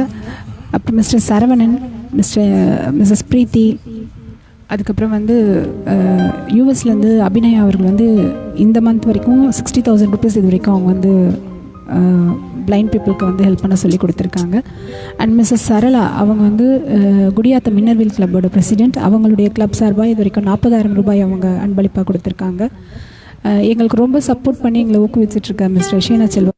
அப்புறம் மிஸ்டர் சரவணன், மிஸ்ஸஸ் பிரீத்தி, அதுக்கப்புறம் வந்து யூஎஸ்லேருந்து அபிநயா அவர்கள் வந்து இந்த மந்த் வரைக்கும் 60,000 ருபீஸ் இது வரைக்கும் அவங்க வந்து பிளைண்ட் பீப்புளுக்கு வந்து ஹெல்ப் பண்ண சொல்லி கொடுத்துருக்காங்க. அண்ட் மிஸ்ஸஸ் சரளா அவங்க வந்து குடியாத்த மின்னர்வில் கிளப்போட பிரசிடெண்ட், அவங்களுடைய கிளப் சார்பாக இது வரைக்கும் 40,000 ரூபாய் அவங்க அன்பளிப்பாக கொடுத்துருக்காங்க. எங்களுக்கு ரொம்ப சப்போர்ட் பண்ணி எங்களை ஊக்குவிச்சிட்ருக்க mister Sheena Selvam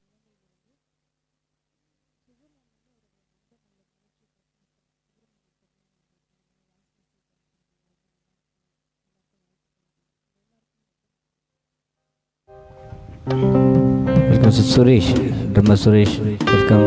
welcome Suresh, drummer Suresh welcome.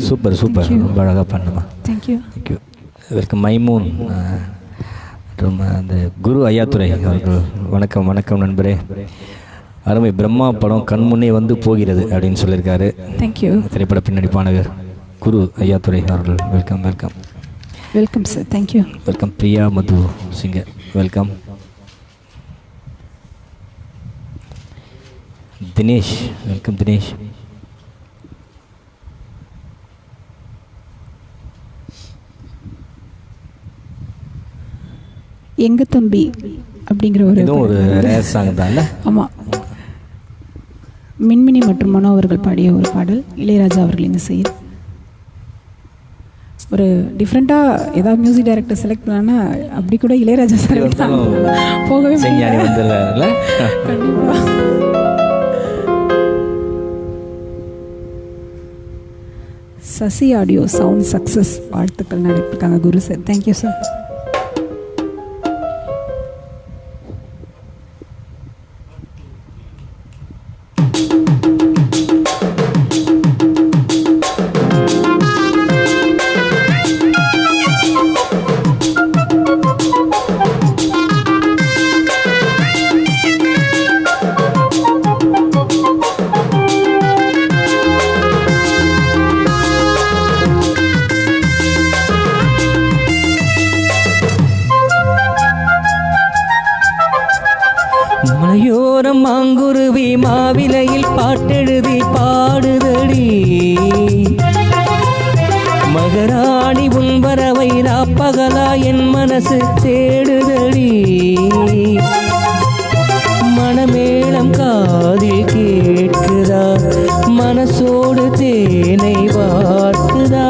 Super super, ரொம்ப அழகாக பண்ணுமா. தேங்க்யூ. தேங்க்யூ. வெல்கம் மைமூன் மற்றும் அந்த குரு ஐயாத்துரை அவர்கள். வணக்கம் வணக்கம் நண்பரே. அருமை. பிரம்மா படம் கண் முன்னே வந்து போகிறது அப்படின்னு சொல்லியிருக்காரு. தேங்க்யூ. திரைப்பட பின்னணி பாடகர் குரு ஐயாத்துரை அவர்கள். Welcome welcome. Welcome sir. Thank you. Welcome. Priya Madhu singer. Welcome. Dinesh. Welcome Dinesh. எங்க தம்பி அப்படிங்கிற ஒரு ரேர் சாங் தான் இல்லை? ஆமாம். மின்மினி மற்றும் மனோ அவர்கள் பாடிய ஒரு பாடல், இளையராஜா அவர்களின் இசையில். ஒரு டிஃப்ரெண்ட்டாக ஏதாவது மியூசிக் டைரக்டர் செலக்ட் பண்ணான்னா அப்படி கூட இளையராஜா சார் போகவே வந்துடுறாருல. கண்டிப்பாக. சசி ஆடியோ சவுண்ட் சக்ஸஸ் வாழ்த்துக்கள் நடிப்பிருக்காங்க குரு சார். Thank you sir. மலையோரம் மாங்குருவி மாவிலையில் பாட்டெழுதி பாடுதடி, மகராணி உன் வரவை ராப்பகலா என் மனசு தேடுதடி, மணமேளம் காதில் கேட்குதா, மனசோடு தேனை வார்க்குதா.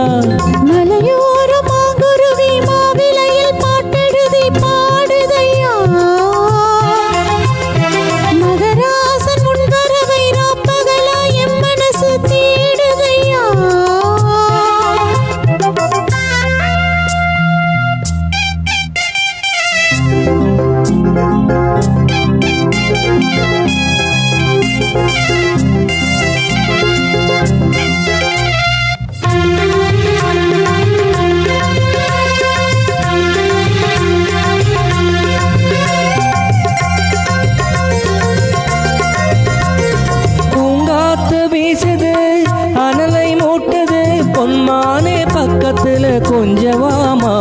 பொன்மானே பக்கத்துல கொஞ்சவாமா,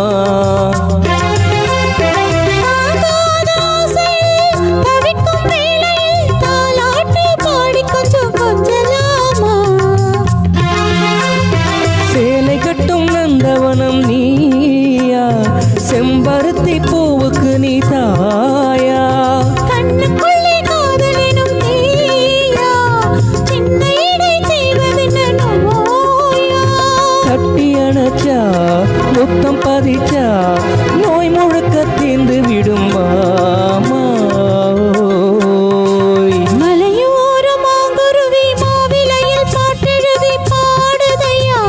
சேலை கட்டும் நந்தவனம் நீயா, செம்பருத்தி பூவுக்கு நீ தாயா, முத்தம் பதிச்சா நோய் முழுக்க தீர்ந்து விடும் மாமா. மலையோரம் மாங்குருவி மாவிலையில் பாட்டெழுதி பாடுதையா,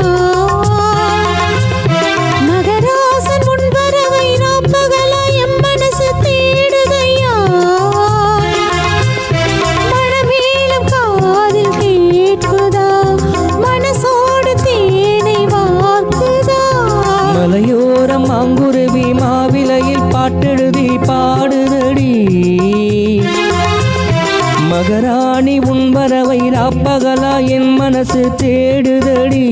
மகராசன் உன் வரவை ராப்பகலா என் மனசு தேடுதையா, மணமேளம் காதில் கேட்குதா, மனசோடு தேனை வார்க்குதா. மலையோரம் மாங்குருவி மாவிலையில் பாட்டெழுதி பாடுதடி, மகராணி உன் வரவை ராப்பகலா என் மனசு தேடுதடி.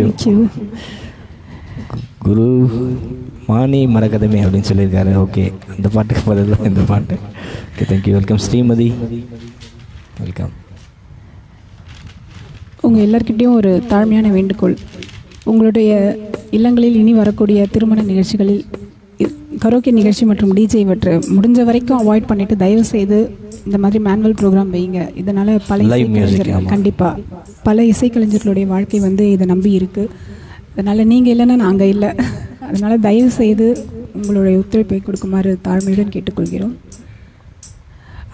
தேங்க்யூ. குரு மானி மரகதமே அப்படின்னு சொல்லியிருக்காரு. ஓகே, அந்த பாட்டுக்கு பதில் இந்த பாட்டு. Okay, thank you. Welcome Srimathi, welcome. உங்கள் எல்லார்கிட்டேயும் ஒரு தாழ்மையான வேண்டுகோள். உங்களுடைய இல்லங்களில் இனி வரக்கூடிய திருமண நிகழ்ச்சிகளில் கரோக்கே நிகழ்ச்சி மற்றும் டிஜே இவற்றை முடிஞ்ச வரைக்கும் அவாய்ட் பண்ணிவிட்டு தயவு செய்து இந்த மாதிரி மேனுவல் ப்ரோக்ராம் வைங்க. இதனால் பல இசைக்கலைஞர்கள் கண்டிப்பாக பல இசைக்கலைஞர்களுடைய வாழ்க்கை வந்து இதை நம்பி இருக்குது. அதனால் நீங்கள் இல்லைன்னா நாங்கள் இல்லை. அதனால் தயவு செய்து உங்களுடைய ஒத்துழைப்பை கொடுக்குமாறு தாழ்மையுடன் கேட்டுக்கொள்கிறோம்.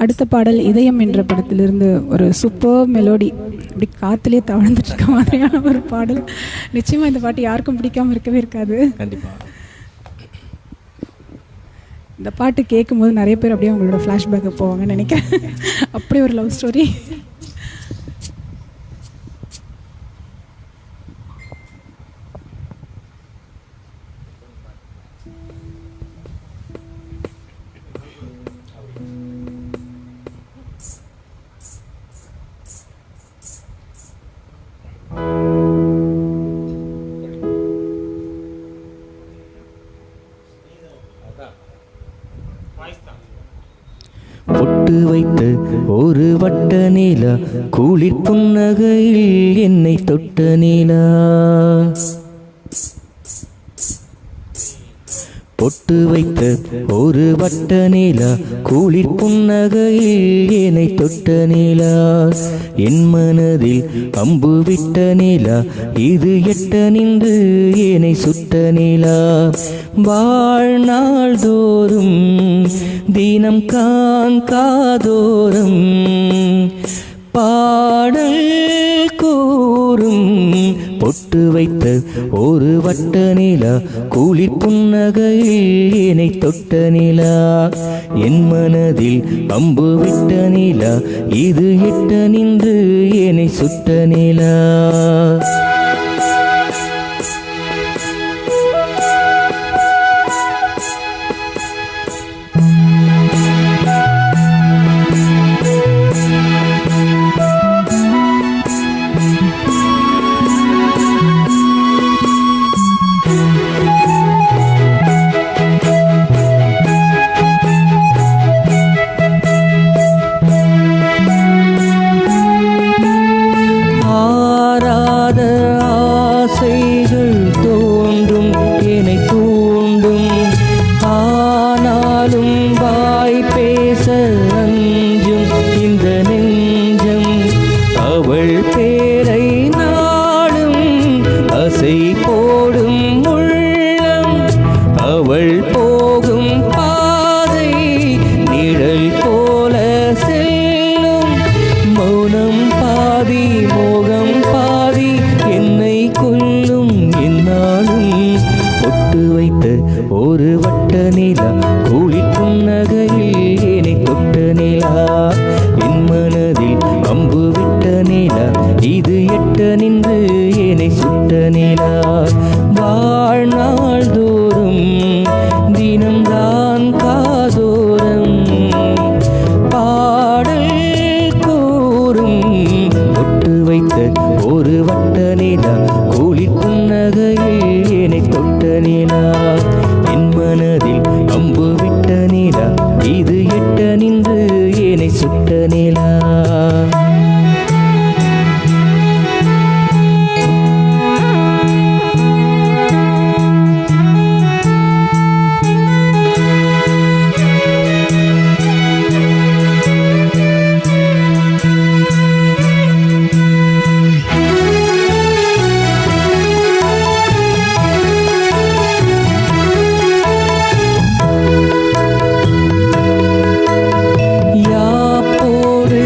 அடுத்த பாடல் இதயம் என்ற படத்திலிருந்து ஒரு சூப்பர் மெலோடி, அப்படி காற்றுலேயே தவழ்ந்துட்டு இருக்க மாதிரியான ஒரு பாடல். நிச்சயமாக இந்த பாட்டு யாருக்கும் பிடிக்காமல் இருக்கவே இருக்காது. கண்டிப்பாக இந்த பாட்டு கேட்கும்போது நிறைய பேர் அப்படியே அவங்களோட ஃப்ளாஷ்பேக்கு போவாங்கன்னு நினைக்கிறேன். அப்படி ஒரு லவ் ஸ்டோரி. பொட்டு வைத்த ஒரு வட்ட நீலா, குளிர் புன்னகையில் என்னை தொட்ட நீலா. பொட்டு வைத்த ஒரு வட்ட நீலா, குளிர் புன்னகையில் என்னை தொட்ட நீலா. என் மனதில் அம்பு விட்ட நீலா, இது எட்ட நின்று என்னை சுட்ட நீலா. வாழ்நாள் தோறும் தினம் காதோறும் பாடல் கூறும். பொட்டு வைத்த ஒரு வட்ட நிலா, குளிர் புன்னகையில் என்னை தொட்ட நிலா. என் மனதில் அம்பு விட்ட நிலா, இது எட்ட நின்று என்னை சுட்ட நிலா. ஒரு வட்ட நிலா, குளிர் புன்னகையில் என்னை தொட்ட நிலா. என் மனதில் அம்பு விட்ட நிலா, இது எட்ட நின்று என்னை சுட்ட நிலா. வாழ்நாள் தோறும் தினம்தான் காதோறும் பாடல் கூறும். பொட்டு வைத்த ஒரு வட்ட நிலா, குளிர் புன்னகையில் என்னை தொட்ட நிலா. என் மனதில் அம்பு விட்ட நிலா, இது எட்ட நின்று என்னை சுட்ட நிலா. யாப்போடு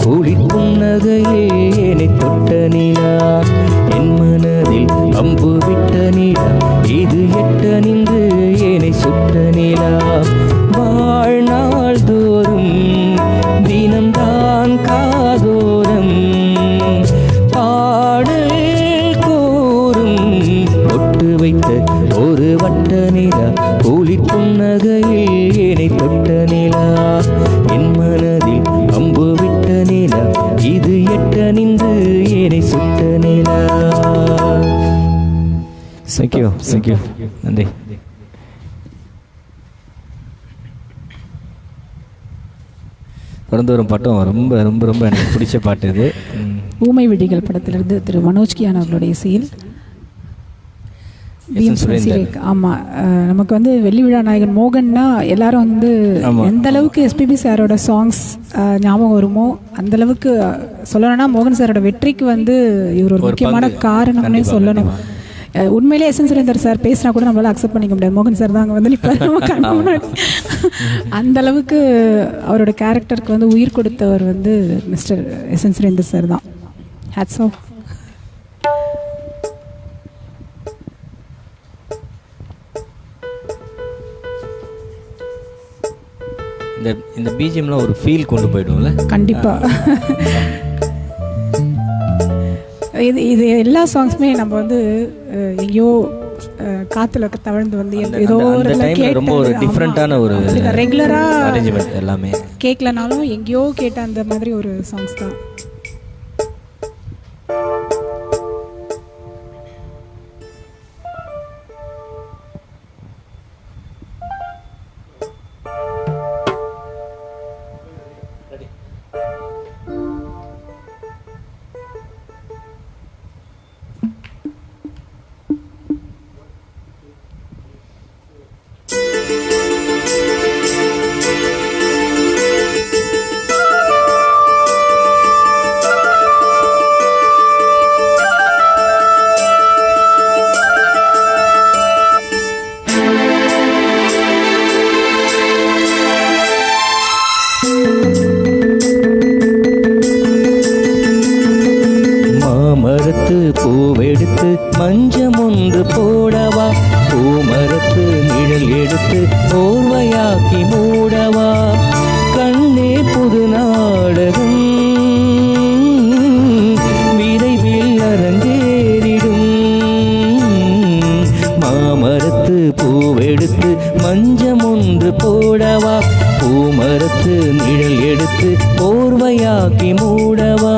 குளிர் புன்னகையில் என்னை தொட்ட நிலா என் மனதில் அம்பு விட்ட நிலா இது எட்ட நின்று என்னை சுட்ட நிலா வாழ்நாள் தோறும் தினம்தான் காதோரம் பாடல் கூறும் ஒட்டு வைத்த ஒரு வட்ட நிலா குளிர் புன்னகையில் என்னை தொட்ட நிலா என் மனதில் அம்பு விட்ட நிலா இது எட்ட நின்று என்னை சுட்ட நிலா. தேங்க்யூ நன்றி. தொடர்ந்து வரும் பாட்டும் ரொம்ப ரொம்ப ரொம்ப எனக்கு பிடிச்ச பாட்டு இது. ஊமை விழிகள் படத்திலிருந்து திரு மனோஜ் கியான் அவர்களுடைய இசையில் ஆமாம், நமக்கு வந்து வெள்ளி விழா நாயகன் மோகன்னா எல்லாரும் வந்து எந்த அளவுக்கு எஸ்பிபி சாரோட சாங்ஸ் ஞாபகம் வருமோ அந்த அளவுக்கு சொல்லணும்னா மோகன் சாரோட வெற்றிக்கு வந்து இவர் ஒரு முக்கியமான காரணம்னே சொல்லணும். உண்மையிலே எஸ் என் சுரேந்தர் சார் பேசினா கூட நம்மளால அக்செப்ட் பண்ணிக்க முடியாது. மோகன் சார் தான் அங்கே வந்து நிற்பாரு. அந்த அளவுக்கு அவரோட கேரக்டருக்கு வந்து உயிர் கொடுத்தவர் வந்து mister S N Surender sir தான். Hats off. இந்த பிஜிஎம்லாம் ஒரு ஃபீல் கொண்டு போய்டும்ல. கண்டிப்பாக இது எல்லா சாங்ஸுமே நம்ம வந்து எங்கேயோ காத்துல தவழ்ந்து வந்து ஏதோ ரொம்ப ஒரு டிஃப்ரெண்டான ஒரு ரெகுலராக அரேஞ்ச்மெண்ட் எல்லாமே கேட்கலனாலும் எங்கேயோ கேட்ட அந்த மாதிரி ஒரு சாங்ஸ் தான். பூவெடுத்து மஞ்சம் ஒன்று போடவா பூமரத்து நிழல் எடுத்து போர்வையாக்கி மூடவா கண்ணே புது நாடகம் விரைவில் அரங்கேறிடும் மாமரத்து பூவெடுத்து மஞ்சம் ஒன்று போடவா பூமரத்து நிழல் எடுத்து போர்வையாக்கி மூடவா.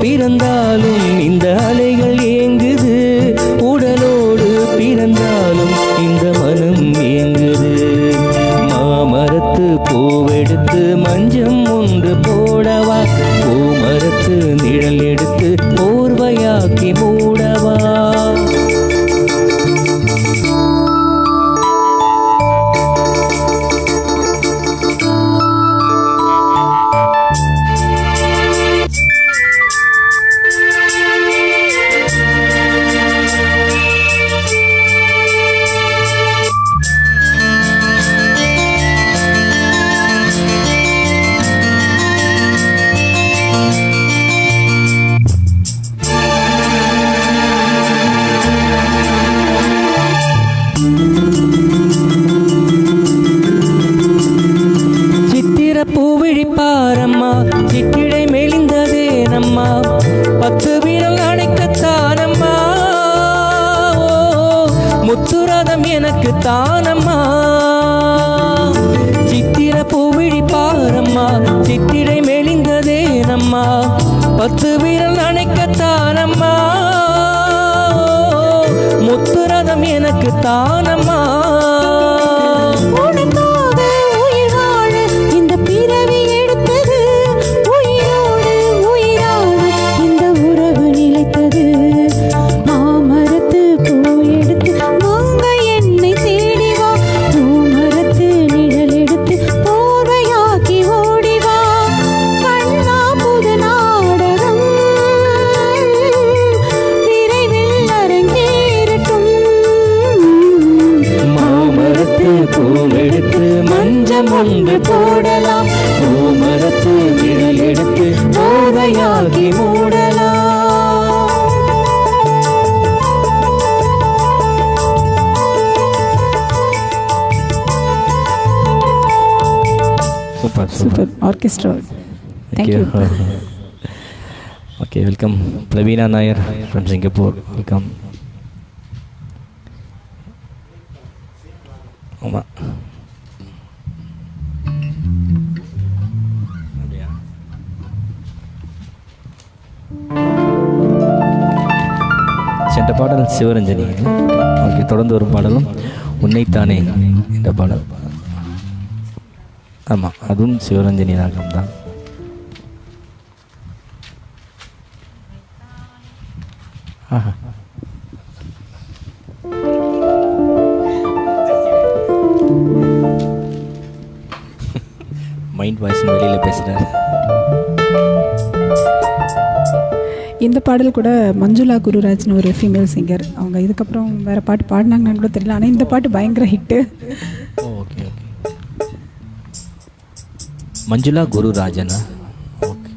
பிறந்தாலும் இந்த அலைகள் ஏங்குது உடலோடு பிறந்தாலும் இந்த மனம் ஏங்குது மாமரத்து பூவெடுத்து மஞ்சம் ஒன்று போடவா பூமரத்து நிழல் எடுத்து போர்வையாக்கி மூடவா. சித்திர பூவிழிப்பாரம்மா சிற்றிடை மெலிந்ததே நம்மா 10 விரல் அணைக்கத்தானம்மா முத்துரதம் எனக்கு தானம்மா சித்திர பூவிழிப்பாரம்மா சித்திடை மெலிந்ததே நம்மா 10 விரல் அணைக்கத்தானம்மா முத்துரதம் எனக்கு தானம்மா உனக்காக உயிர் வாழ இந்த பிறவி எடுத்தது உயிரோடு உயிராக இந்த உறவு நிலைத்தது மாமரத்து பூ எடுத்து மங்கை என்னை தேடி வா பூமரத்து நிழல் எடுத்து போர்வையாக்கி ஓடி வா கண்ணா புது நாடகம் விரைவில் அரங்கேறட்டும் மாமரத்து பூவெடுத்து மஞ்சம் ஒன்று போடலாம் பூமரத்து நிழல் எடுத்து போதையாகி மூடலாம் super super orchestra thank you. Okay welcome Praveena Nair from Singapore welcome. ஆமாம் சென்ற பாடல் சிவரஞ்சனி. ஓகே தொடர்ந்து ஒரு பாடலும் உன்னைத்தானே என்ற பாடல். ஆமாம் அதுவும் சிவரஞ்சனி ராகம் தான். ஆஹா மைண்ட் வாய்ஸ்னு வெளியில் பேசுகிறார். இந்த பாடல் கூட மஞ்சுளா குருராஜ்னு ஒரு ஃபீமேல் சிங்கர், அவங்க இதுக்கப்புறம் வேறு பாட்டு பாடினாங்கன்னு கூட தெரியல, ஆனால் இந்த பாட்டு பயங்கர ஹிட்டு. ஓகே ஓகே மஞ்சுளா குருராஜனா. ஓகே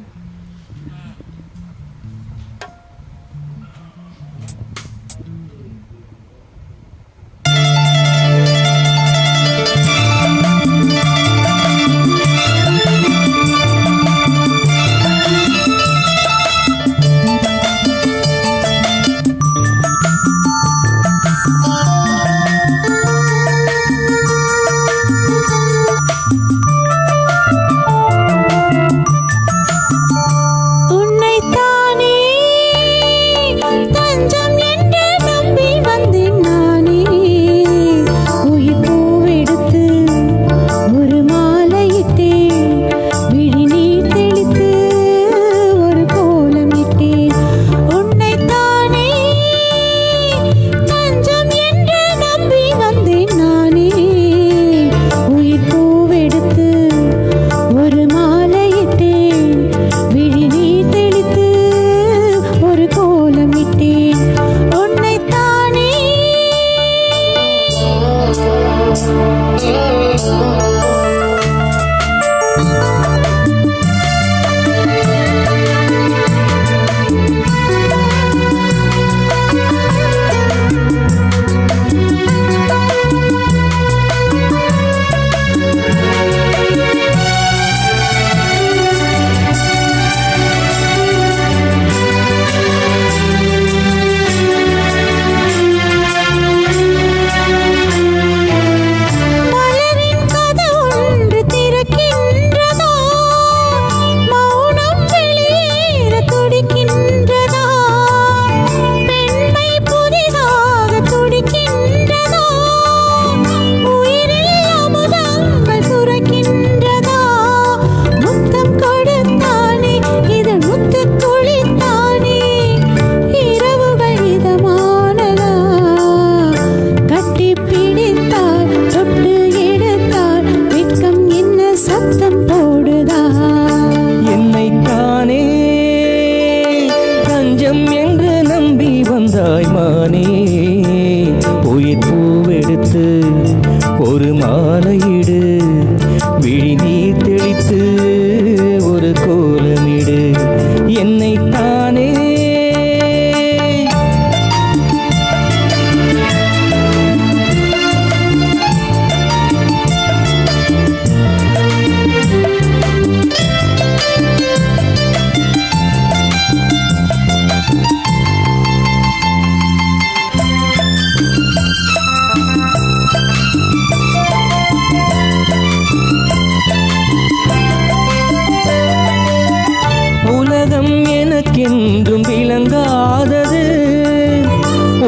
என்றும் விளங்காதது,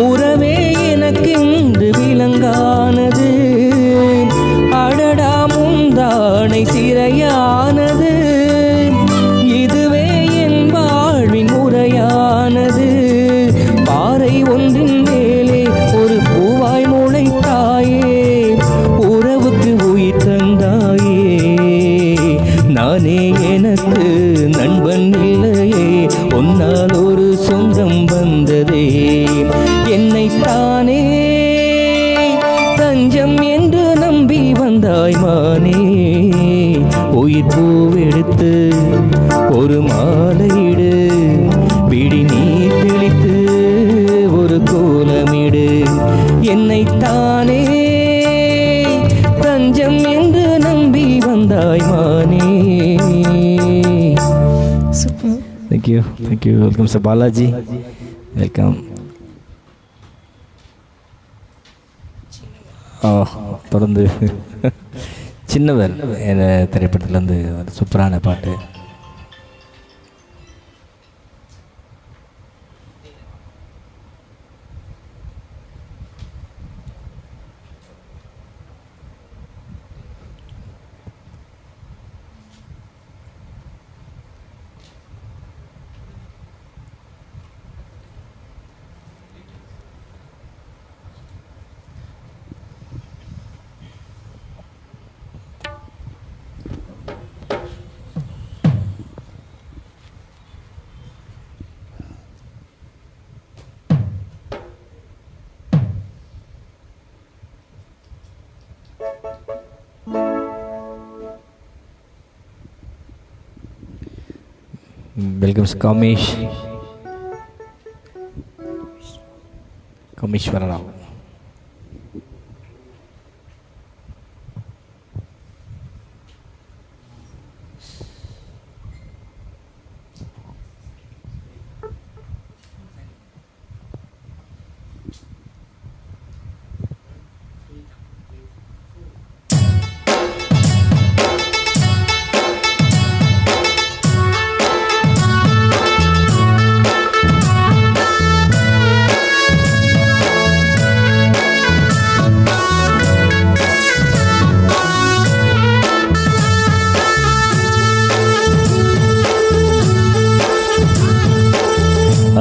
உறவே எனக்கென்று விளங்கானது. அடடா முந்தானை சிறையானது, இதுவே என் வாழ்வின் முறையானது. பாறை ஒன்றின் மேலே ஒரு பூவாய் முளைத்தாயே, உறவுக்கு உயிர் தந்தாயே. நானே எனக்கு நண்பன் இல்லையே, உன்னால் ஒரு சொந்தம் வந்ததே. என்னைத்தானே தஞ்சம் என்று நம்பி வந்தாய் மானே. உயிர் பூவெடுத்து ஒரு மாலையிடு, பிடி நீர் தெளித்து ஒரு கோலமிடு. என்னைத்தானே தஞ்சம் என்று நம்பி வந்தாய் மானே. Thank you. Welcome Sir Balaji. Welcome. தொடர்ந்து சின்னவர் என்ற திரைப்படத்துலேருந்து ஒரு சூப்பரான பாட்டு. Welcome Kameshwara Rao.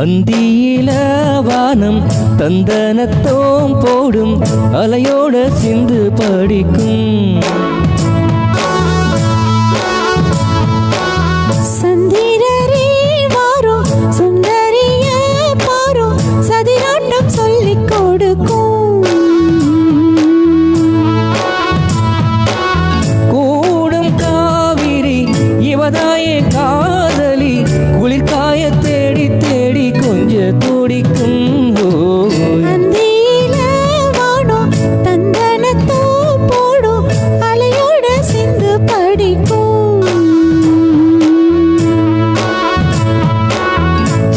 அந்தியில வானம் தந்தனத்தோம் போடும், அலையோட சிந்து படிக்கும். சந்திரரே வாரும், சுந்தரிய பாரும், சதிராட்டம் சொல்லிக் கொடுக்கும். கூடும் காவிரி இவதாயே காதலி, குளிர்காய தேடி தேடி கொஞ்ச துடிக்கும். அந்தியில வானம் தந்தனத்தோ போடும், அலையோட சிந்து படிக்கும்.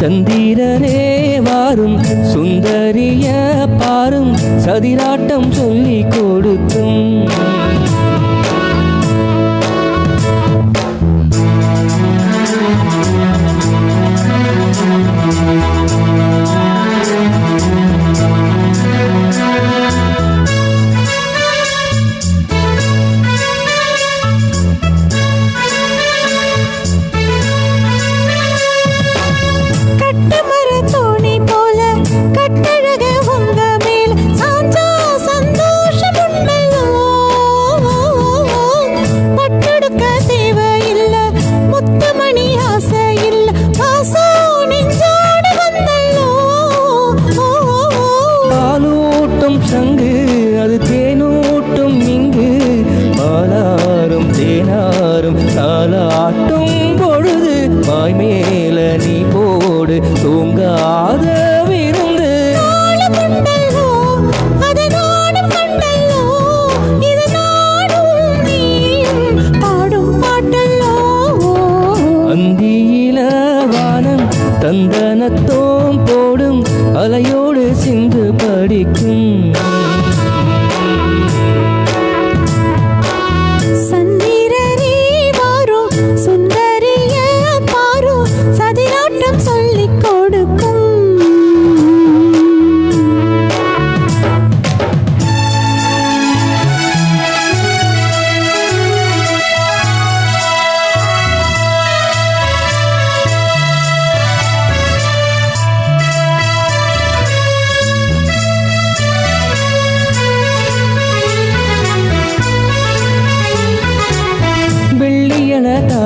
சந்திரனே வாரும், சுந்தரிய பாரும், சதிராட்டம் சொல்லி கொடுக்கும். கட்டுமர தோணி போல கட்டழக உங்க மேல் சாஞ்சா சந்தோஷம் உண்டல்லோ. பட்டெடுக்க தேவையில்ல, முத்துமணி ஆசை இல்ல, பாசம் நெஞ்சோடு வந்தல்லோ. பாலூட்டும் சங்கு அது தேனூட்டும் இங்கு, பாலாரும் தேனாரும் தாலாட்டும் பொழுது, வாய் மேல நீ போடு தூங்காத விருந்து. நாளும் உண்டல்லோ, அதை நானும் கண்டல்லோ, இது நானும் நீயும் பாடும் பாட்டல்லோ. அந்தியில வானம் தந்தனத்தோம் போடும், அலையோடு சிந்து படிக்கும். சந்திரரே வாரும், சுந்தரிய பாரும், சதிராட்டம் சொல்லி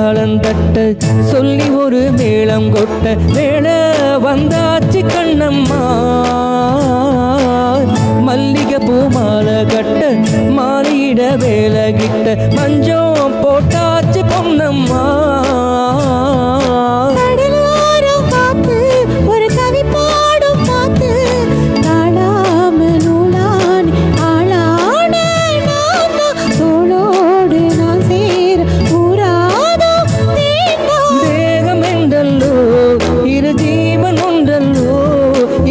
தாளந்தட்ட சொல்லி ஒரு மேளம் கொட்ட வேளை வந்தாச்சு கண்ணம்மா. மல்லிகை பூ மாலை கட்ட மாலையிட வேலை கிட்ட மஞ்சம் போட்டாச்சு பொன்னம்மா. கடலோரம் காத்து ஒரு கவி பாடும் காத்து நாளாம நூலானி ஆளான நான் தோளோடு நான் சேர ஊராதோ தேகம் என்றல்லோ இரு ஜீவன் ஒன்றல்லோ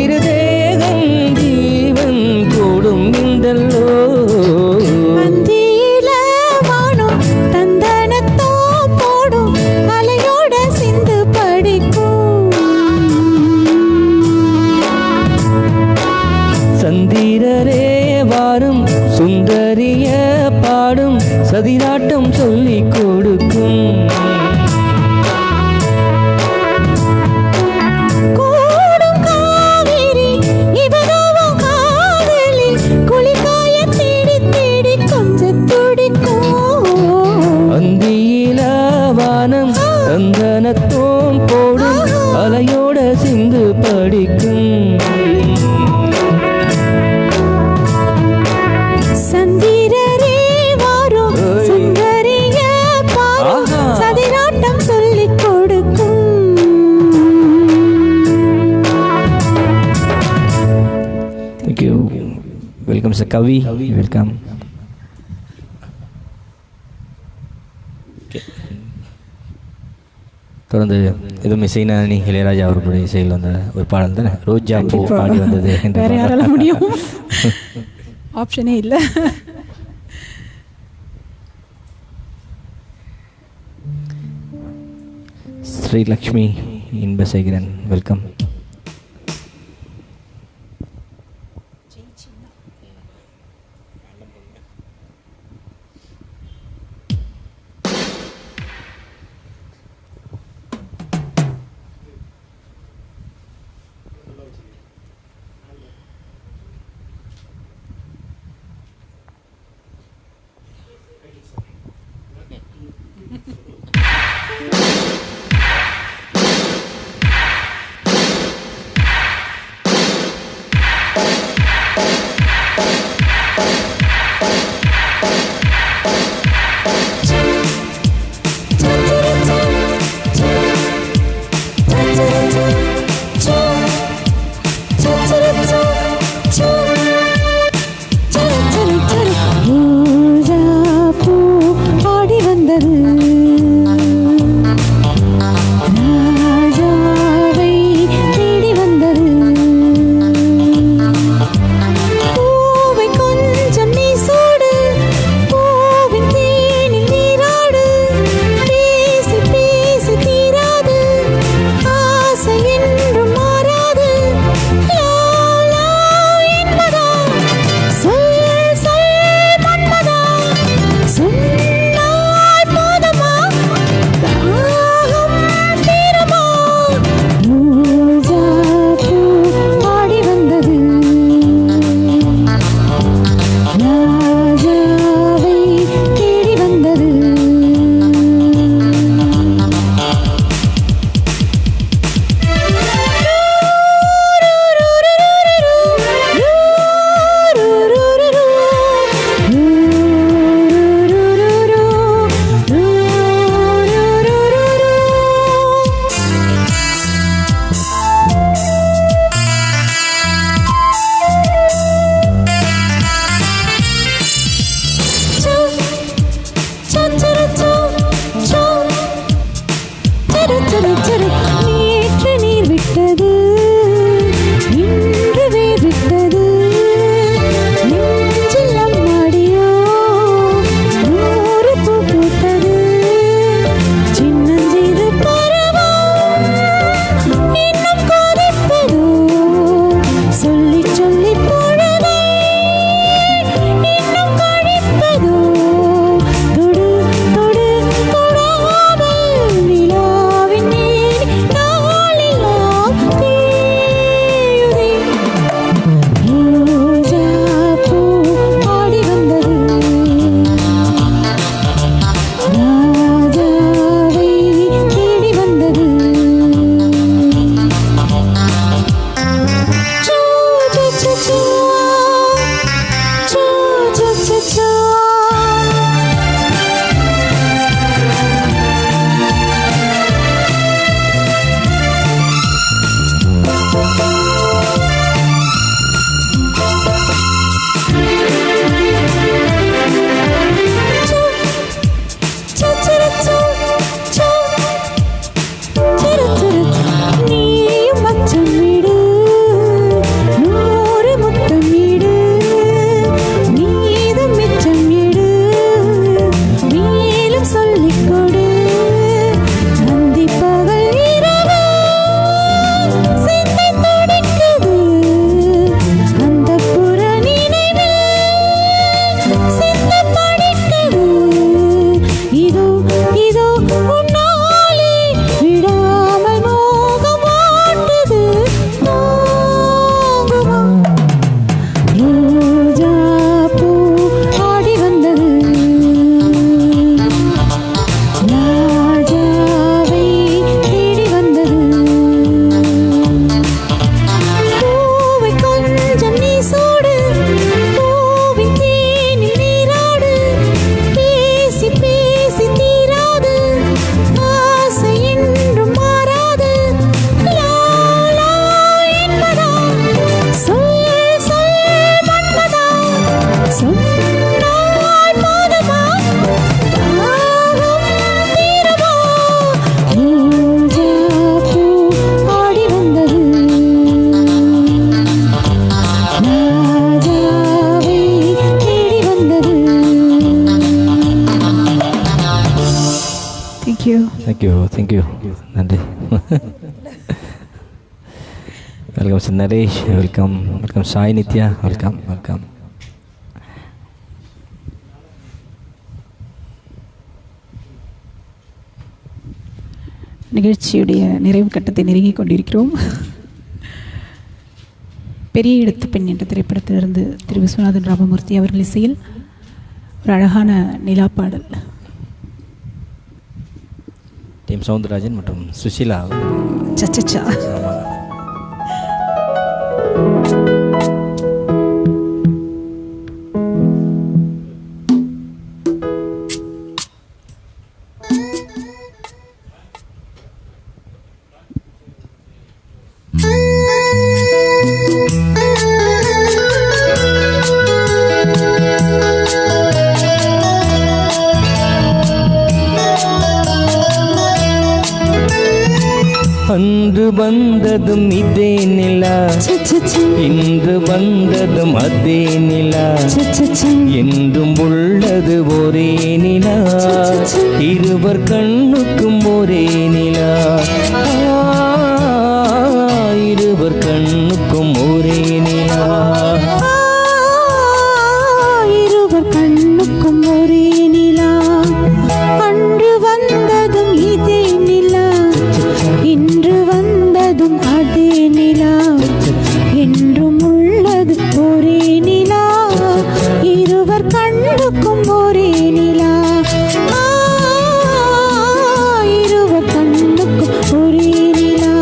இரு தேகம் ஜீவன் கூடும் இந்தல்லோ. மந்தியில வானம் தந்தனத்தோ போடும் அலையோட சிந்து படிக்கும். சந்திரரே வாரும் சுந்தரிய பாடும் சதிராட்டம் சொல்லிக் கொடுக்கும். கூடும் காவிரி இவனவும் காதலி குளிக்காய தேடி தேடி கொஞ்சம் துடிக்கும். அந்தியில வானம் சந்தனத்தோம் போடும் அலையோட சிந்து படிக்கும். சந்திரரே வாரும் சுந்தரிய பாடும் ஆஹா. சதிராட்டம் சொல்லிக் கொடுக்கும். Thank you. Welcome Sir Kavi. Welcome. தொடர்ந்து எதுவும் இசைனா நீ இளையராஜா அவர்களுடைய இசையில் வந்த ஒரு பாடல் தானே ரோஜா பூ பாடி வந்தது என்ற வேற பாடல். யாரால முடியும்? ஆப்ஷனே இல்லை. ஸ்ரீ லக்ஷ்மி இன்பசேகரன் வெல்கம். தேங்க்யூ நன்றி. Welcome sir Naresh, welcome Sai Nithya, welcome. நிகழ்ச்சியுடைய நிறைவு கட்டத்தை நெருங்கி கொண்டிருக்கிறோம். பெரிய இடத்து பெண் என்ற திரைப்படத்திலிருந்து திரு விஸ்வநாதன் ராமமூர்த்தி அவர்கள் இசையில் ஒரு அழகான நிலாப்பாடல். டீம் சவுந்தரராஜன் மற்றும் சுஷீலா. சச்சச்சா. அன்று வந்ததும் இதே நிலா, இன்று வந்ததும் அதே நிலா, என்றும் உள்ளது ஒரே நிலா, இருவர் கண்ணுக்கும் ஒரே நிலா, இருவர் கண்ணுக்கும் ஒரே நிலா, இருவர் கண்ணுக்கும் ஒரே நிலா. அன்று வந்ததும் இதே நிலா, இன்று வந்ததும் அதே நிலா, என்றும் உள்ளது ஒரே நிலா, இருவர் கண்ணுக்கும் ஒரே நிலா, இருவர் கண்ணுக்கும் ஒரே நிலா.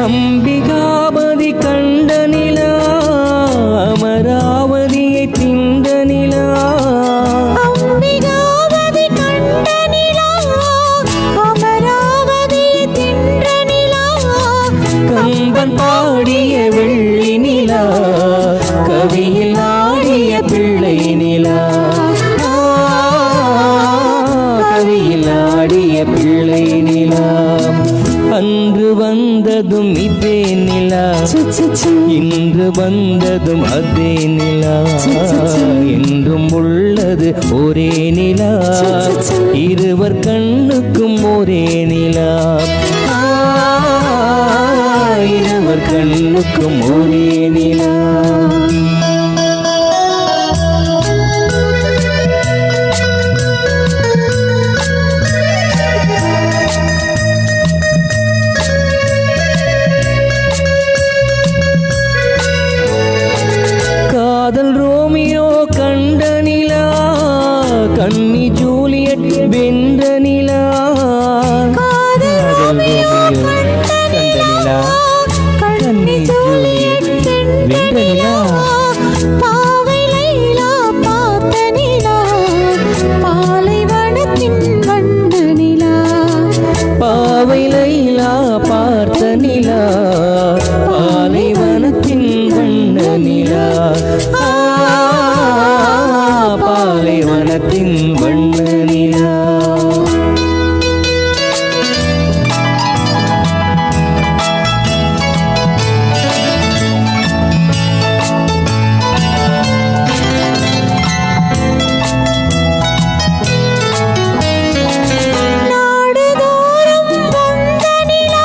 அம்பிகாபதி கண்ட நிலா, அமராவதியை திண்ட நிலா, அம்பிகாவதி கண்ட நிலா, அமராவதியை தின்ற நிலா, கம்பன் பாடிய வெள்ளி நிலா, கவியில் ஆடிய பிள்ளை நிலா, கவியில் ஆடிய பிள்ளை நிலா. அன்று வந்ததும் இதே நிலா, இன்று வந்ததும் அதே நிலா, என்றும் உள்ளது ஒரே நிலா, இருவர் கண்ணுக்கும் ஒரே நிலா, இருவர் கண்ணுக்கும் ஒரே நிலா. காதல் ரோமியோ கண்ட நிலா, கன்னி ஜூலியட் வென்ற நிலா, காதல் ரோமியோ கண்ட நிலா, கன்னி ஜூலியட் வென்ற நிலா, பாவை லைலா பார்த்த நிலா, பாலைவனத்தின் வண்ண நிலா, பாவை லைலா பார்த்த நிலா, பாலைவனத்தின் வண்ண நிலா, பாலைவனத்தின் வண்ண நிலா. நாடுதோறும் வந்த நிலா,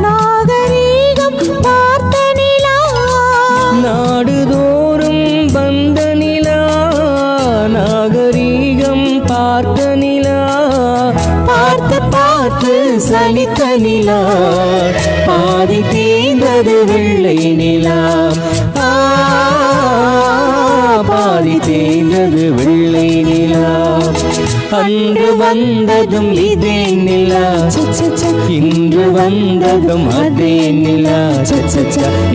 நாகரீகம் பார்த்த நிலா, நாடுதோறும் வந்த நிலா, நாகரீகம் பார்த்த நிலா, பார்த்து பார்த்து சலித்த நிலா, பாதி தேய்ந்தது வெள்ளை நிலா, பாதி தேய்ந்தது வெள்ளை நிலா. அன்று வந்ததும் இதே நிலா, இன்று வந்ததும் அதே நிலா,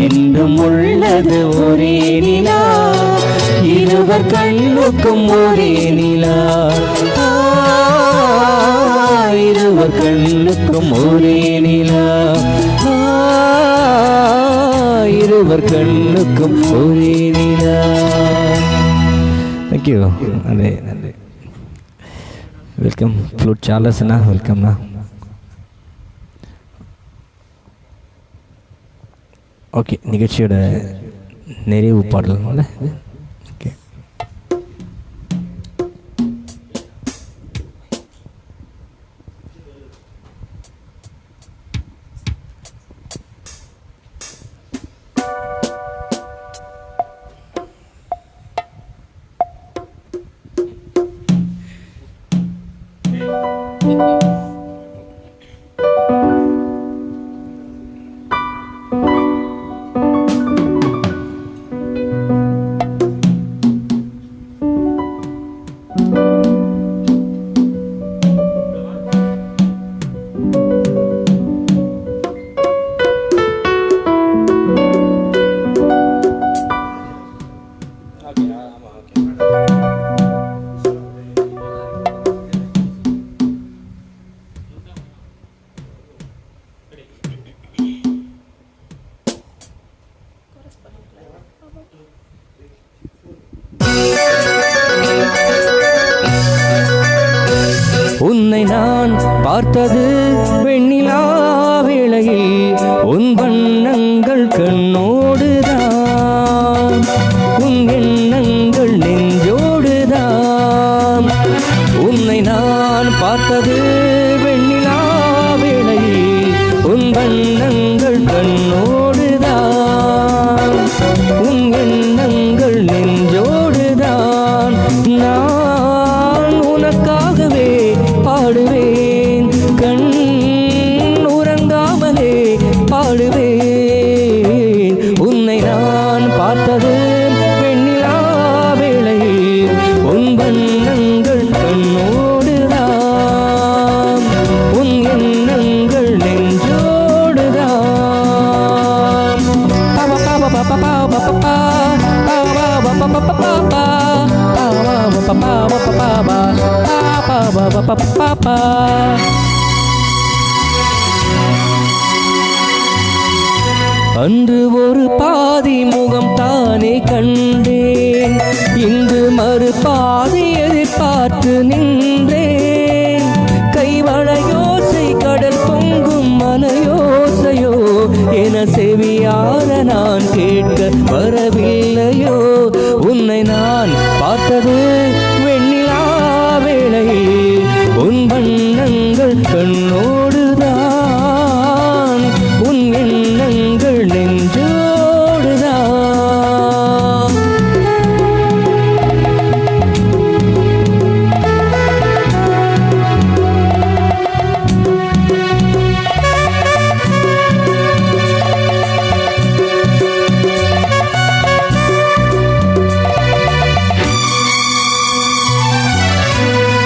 என்றும் உள்ளது ஒரே நிலா, இருவர் கண்ணுக்கும் ஒரே நிலா, இருவர் கண்ணுக்கும் ஒரே நிலா, இருவர் கண்ணுக்கும் ஒரே நிலா. தேங்க்யூ. நன்றி. வெல்கம் ஃப்ளூட் சார்லஸ்ண்ணா, வெல்கம்ண்ணா. ஓகே, நிகழ்ச்சியோட நிறைவு பாடல். ஓகே, உன்னை நான் பார்த்தது வெண்ணிலா வேளையில், உன் வண்ணங்கள் கண்ணோடுதான், உன் எண்ணங்கள் நெஞ்சோடுதான். உன்னை நான் பார்த்தது வெண்ணிலா வேளையில், உன் வண்ணங்கள் கண்ணோடுதான், உன் எண்ணங்கள் நெஞ்சோடுதான். நான் உனக்காகவே பாடுவேன், கண் உறங்காமலே பாடுவேன். உன்னை நான் பார்த்தது வெண்ணிலா வேளையில், உன் வண்ணங்கள் கண்ணோடுதான், உன் எண்ணங்கள் நெஞ்சோடுதான். பாபா பாபா பாபா பாபா பாபா பாபா பாபா பாபா. அன்று ஒரு பாதி முகம் தானே கண்டேன், இன்று மறு பாதி எதிர்பார்த்து நின்றேன். கைவளையோசை கடல் பொங்கும் மலையோசையோ என செவியார நான் கேட்க வரவில்லையோ. உன்னை நான் பார்த்தது வெண்ணிலா வேளையில், உன் வண்ணங்கள் கண்ணோடுதான், உன் எண்ணங்கள் நெஞ்சோடுதான்.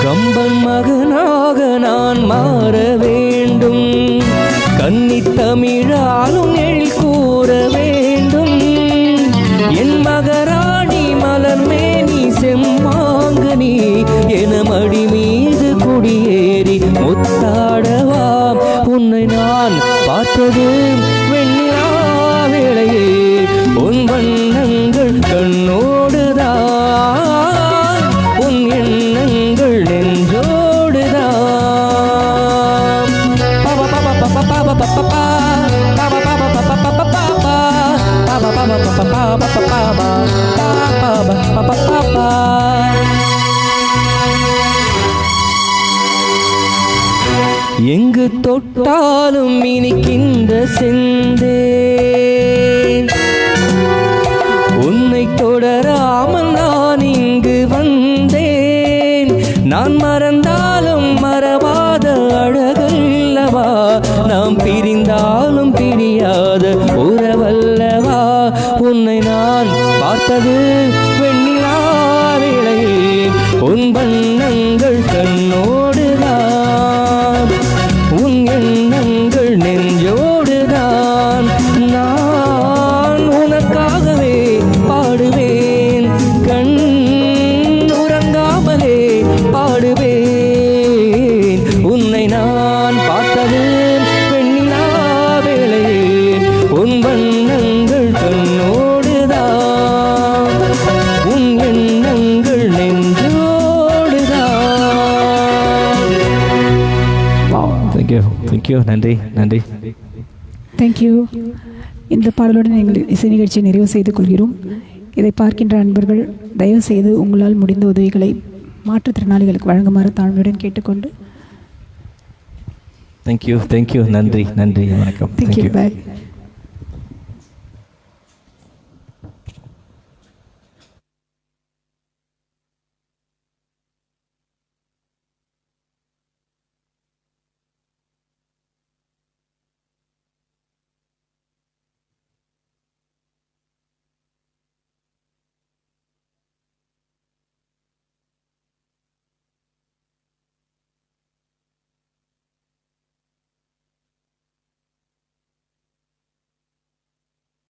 கம்பன் மகனாக நான் மாற வேண்டும், கன்னி தமிழாலும் எழில் கூற வேண்டும். என் மகராணி மலர்மேனி செம்மாங்கனி என மடி மீது குடியேறி முத்தாடவா. உன்னை நான் பார்த்தது வெண்ணிலா வேளையில், உன் வண்ணங்கள் கண்ணோடுதான், உன் எண்ணங்கள் நெஞ்சோடுதான். பாபா பாபா பாபா பாபா பாபா பாபா பாபா பாபா பாபா பாபா பாபா பாபா பாபா. எங்கு தொட்டாலும் இனிக்கின்ற செந்தேன், உன்னை தொடராமல் நான் இங்கு வந்தேன். நான் மறந்தாலும் மறவாத அழகல்லவா, நாம் பிரிந்தாலும் பிரியாத உறவல்லவா. உன்னை நான் பார்த்தது வெண்ணிலா வேளையில், உன் வண்ணங்கள் கண்ணோடுதான், உன் எண்ணங்கள் நெஞ்சோடுதான். நான் தேங்க்யூ. நன்றி நன்றி. தேங்க்யூ. இந்த பாடலுடன் எங்கள் இசை நிகழ்ச்சியை நிறைவு செய்து கொள்கிறோம். இதை பார்க்கின்ற அன்பர்கள் தயவு செய்து உங்களால் முடிந்த உதவிகளை மாற்றுத்திறனாளிகளுக்கு வழங்குமாறு தாழ்மையுடன் கேட்டுக்கொண்டு தேங்க்யூ. நன்றி. வணக்கம். தேங்க்யூ. பாய்.